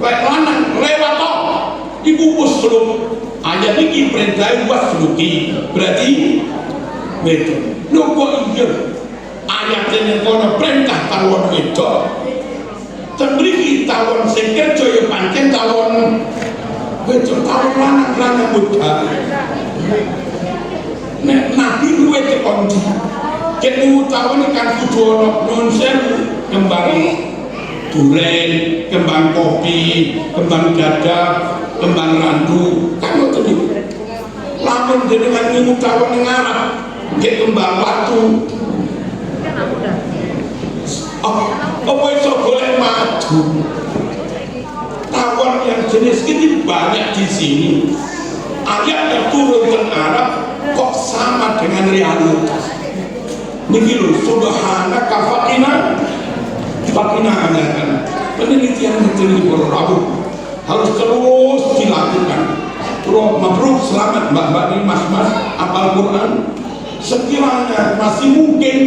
lek lanang lewat ibu usluk ayat ini perintah wasluki berarti wedok lho kok iya ayat ini kono perintah tawon wedok tembriki tawon sing kerja ya pancen tawon wedok tawon lanang muda nek nabi luwe tekondi ketemu tawon kan kudu ana non sewu kembang duren, kembang kopi, kembang dadak, kembang randu, kan ngoten niku. Lamun jenengan niku tawon ning Arab, nggih kembang watu. Apa iso golek madu? Tawon yang jenis ini banyak di sini. Ayat yang turun ke Arab kok sama dengan realitas. Niki lho subhanaka fakina anakan penelitian rawuh harus terus dilakukan. Terus mabruk selamat mbak-mbak ini mas-mas apal Quran sekiranya masih mungkin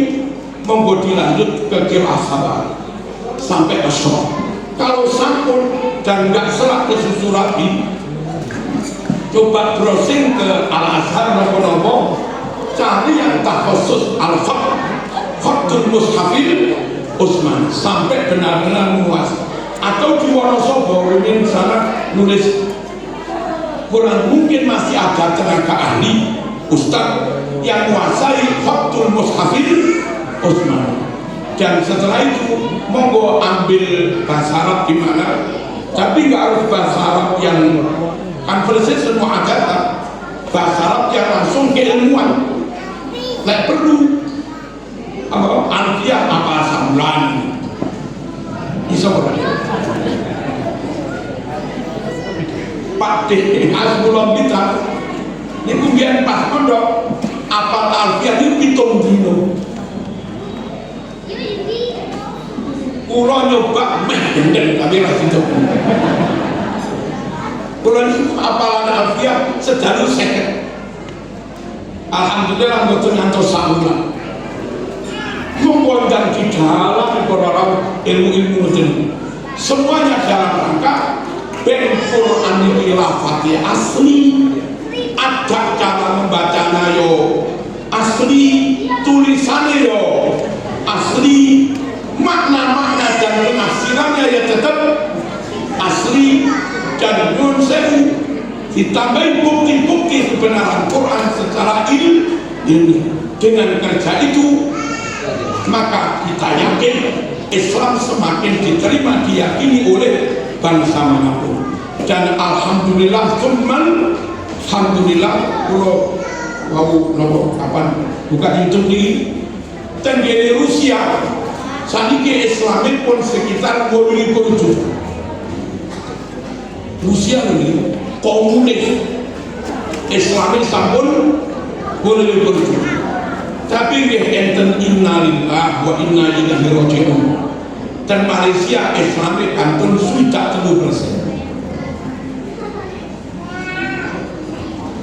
monggo dilanjut ke qiraah sabar sampai asyok. Kalau sampun dan nggak selak ke Susurabi coba browsing ke Al-Azhar nopo-nopo cari yang tak khusus Al-Fathul Mushafil Utsman sampai benar-benar muas atau di Wonosobo ingin sana nulis kurang mungkin masih ada tenaga ahli ustaz yang menguasai Fathul Mushafil Utsman dan setelah itu monggo ambil bahasa Arab di mana tapi nggak harus bahasa Arab yang conversation muhadatsah bahasa Arab yang langsung keilmuan nek perlu alfiah apa samlan iso ora Pak D asbullah kita niku biyen pas pondok apal alfiah iki 7 dino kula nyoba meh gendeng tapi ra sido kula niku apalan alfiah sedalu 50 alhamdulillah mboten ngantos sakulan mengundang di dalam orang ilmu-ilmu itu semuanya dalam rangka ben Quran ini lafadznya asli ada cara membacanya yo asli tulisannya yo asli makna-makna dan penafsirannya ya tetap asli dan nun sewu ditambahin bukti-bukti kebenaran Quran secara ilmi dengan kerja itu maka kita yakin Islam semakin diterima diyakini oleh bangsa manapun dan alhamdulillah cuman alhamdulillah kalau Wow, nopo kapan buka YouTube di dan di Rusia saat ini Islamik pun sekitar 27 juta. Rusia ini komunis Islamik sampun 27 juta. Tapi dia enten innalillah wa inna ilaihi raji'un. Dan Malaysia Islamik kantun sudah 3%.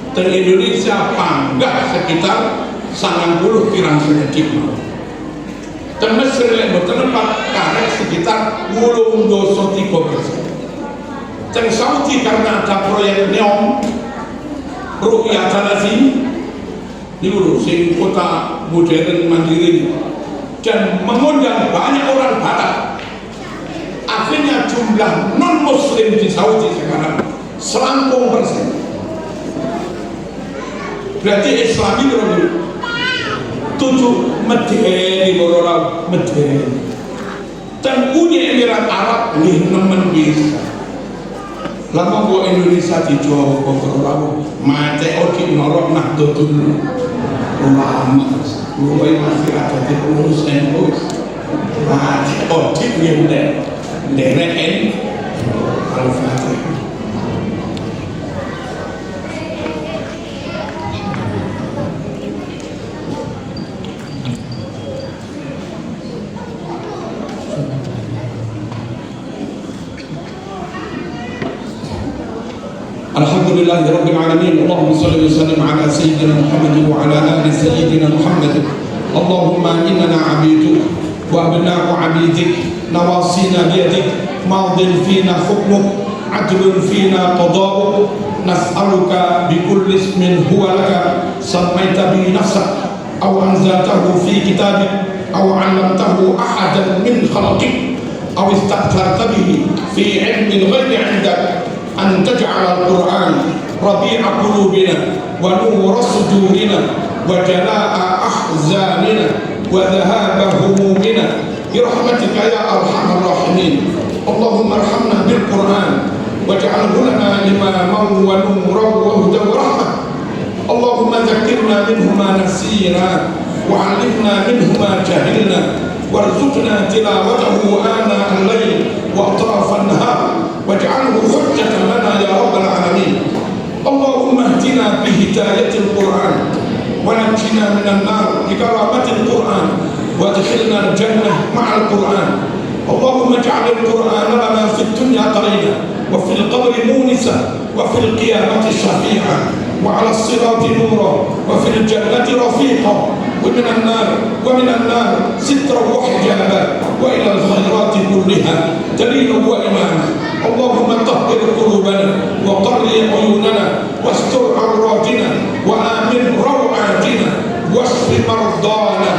Dan Indonesia panggah sekitar 90 kirang sedikit. Dan Mesir yang bertempat karena sekitar 83%. Dan Saudi karena ada proyek NEOM Ruqyah Jalasi ini dulu sing kota modern mandiri dan mengundang banyak orang Batak. Akhirnya jumlah non muslim di Saudi sekarang 90%. Berarti Islami berapa? 7 medeni bororau medeni. Dan Uni Emirat Arab nih nemen bisa. Lama gua Indonesia dijual bororau mate oki norok nak tutul ulama. Luai masih ada di pengurus NU. Mate oki yang dereken Al-Fatihah. Alhamdulillah Rabbil Alamin. Allahumma salli wa sallim ala Sayyidina Muhammad wa ala ali Sayyidina Muhammad. Allahumma innana abiduk wa abna'u abidik nawasina biyadik madin fina hukmuk adlun fina qada'uk nas'aluka bikulli ismin huwa laka sammaita bi nafsak aw anzaltahu fi kitabik aw 'allamtahu ahadan min khalqik aw ista'tharta bihi fi 'ilmi al-ghaibi 'indak أن تجعل القرآن ربيع قلوبنا ونور صدورنا وجلاء أحزاننا وذهاب همومنا برحمتك يا أرحم الراحمين. اللهم ارحمنا بالقرآن واجعله لنا إماما ونورا وهدى ورحمة. اللهم ذكرنا منه ما نسينا وعلمنا منه ما جهلنا وارزقنا تلاوته آناء الليل وأطراف النهار واجعله حجة لنا يا رب العالمين. اللهم اهدنا بهداية القرآن ونجنا من النار بكرامة القرآن وادخلنا الجنة مع القرآن. اللهم اجعل القرآن لنا في الدنيا قرينا وفي القبر مونسا وفي القيامة شفيعا وعلى الصراط نورا وفي الجنة رفيقا ومن النار سترا وحجابا وإلى الخيرات كلها دليلا وإماما. اللهم طهر قلوبنا وقر عيوننا واستر عوراتنا وآمن روعاتنا واشف مرضانا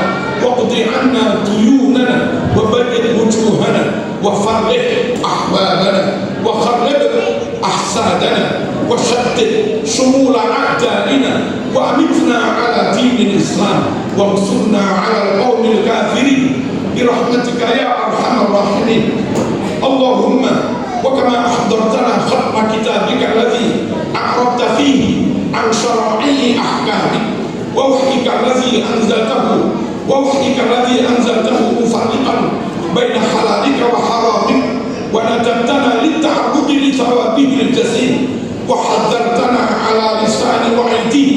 واقض عنا ديوننا وبيض وجوهنا وفرح أحبابنا وخرب أحسادنا وشتت شمول أعدائنا وأمتنا على دين الإسلام وانصرنا على القوم الكافرين برحمتك يا أرحم الراحمين. اللهم وكما أحضرتنا ختم كتابك الذي أعرضت فيه عن شرائع أحكامك ووحيك الذي أنزلته مفرقا بين حلالك وحرامك وندبتنا للتعرض لثوابه الجسيم وحذرتنا على لسان وعيده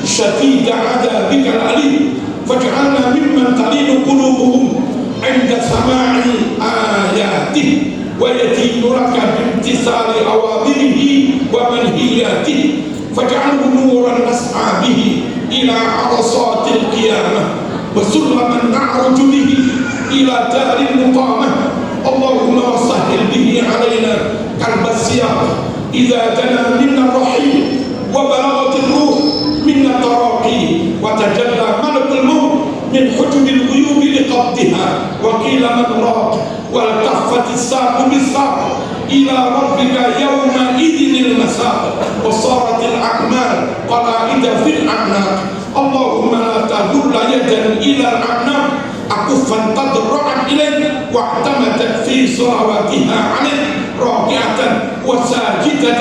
شديد عذابك الأليم فاجعلنا ممن تلين قلوبهم عند سماع آياته ويتين لك بامتثال أوامره ومنهياته فاجعله نورا نسعى به إلى عرصات القيامة وسلما نعرج به إلى دار المقامة. اللهم وسهل به علينا كرب السياق إذا دنا منا الرحيل وبلغت الروح منا التراقي وتجلى ملك الموت من حجب الغيوب لقبضها وقيل من راق والتفت الساق بالساق إلى ربك يومئذ المساق وصارت الأعمال قلائد في الأعناق. اللهم لا تهل يدا إلى الأعناق أكفا تضرعت إليك واعتمدت في صلواتها عليك راكعة وساجدة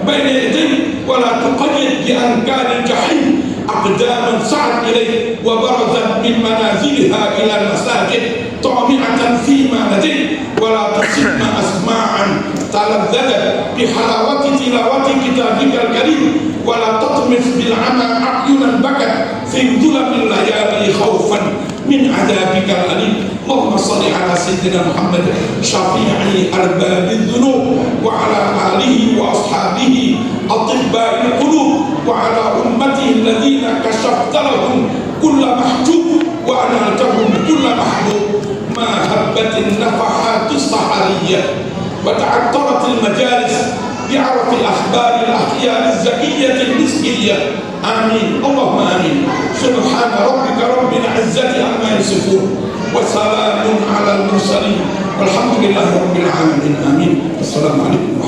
بين يديك ولا تقيد بأنكار الجحيم أقداما سعت إليه وبرزت من منازلها إلى المساجد طامعة فيما لديه ولا تسم أسماعا تلذذت بحلاوة تلاوة كتابك الكريم ولا تطمس بالعمى أعينا بكت في ظلم الليالي خوفا من عذابك الأليم. اللهم صل على سيدنا محمد شفيع أرباب الذنوب وعلى آله وأصحابه أطباء القلوب وعلى أمته الذين كشفت لهم كل محجوب وأنالتهم كل محبوب. ما هبت النفحات الصحرية وتعطرت المجالس بعرف الأخبار الأخيار الزكية المسكية. آمين اللهم آمين. سبحان ربك رب العزة عما يصفون وسلام على المرسلين والحمد لله رب العالمين. آمين. السلام عليكم.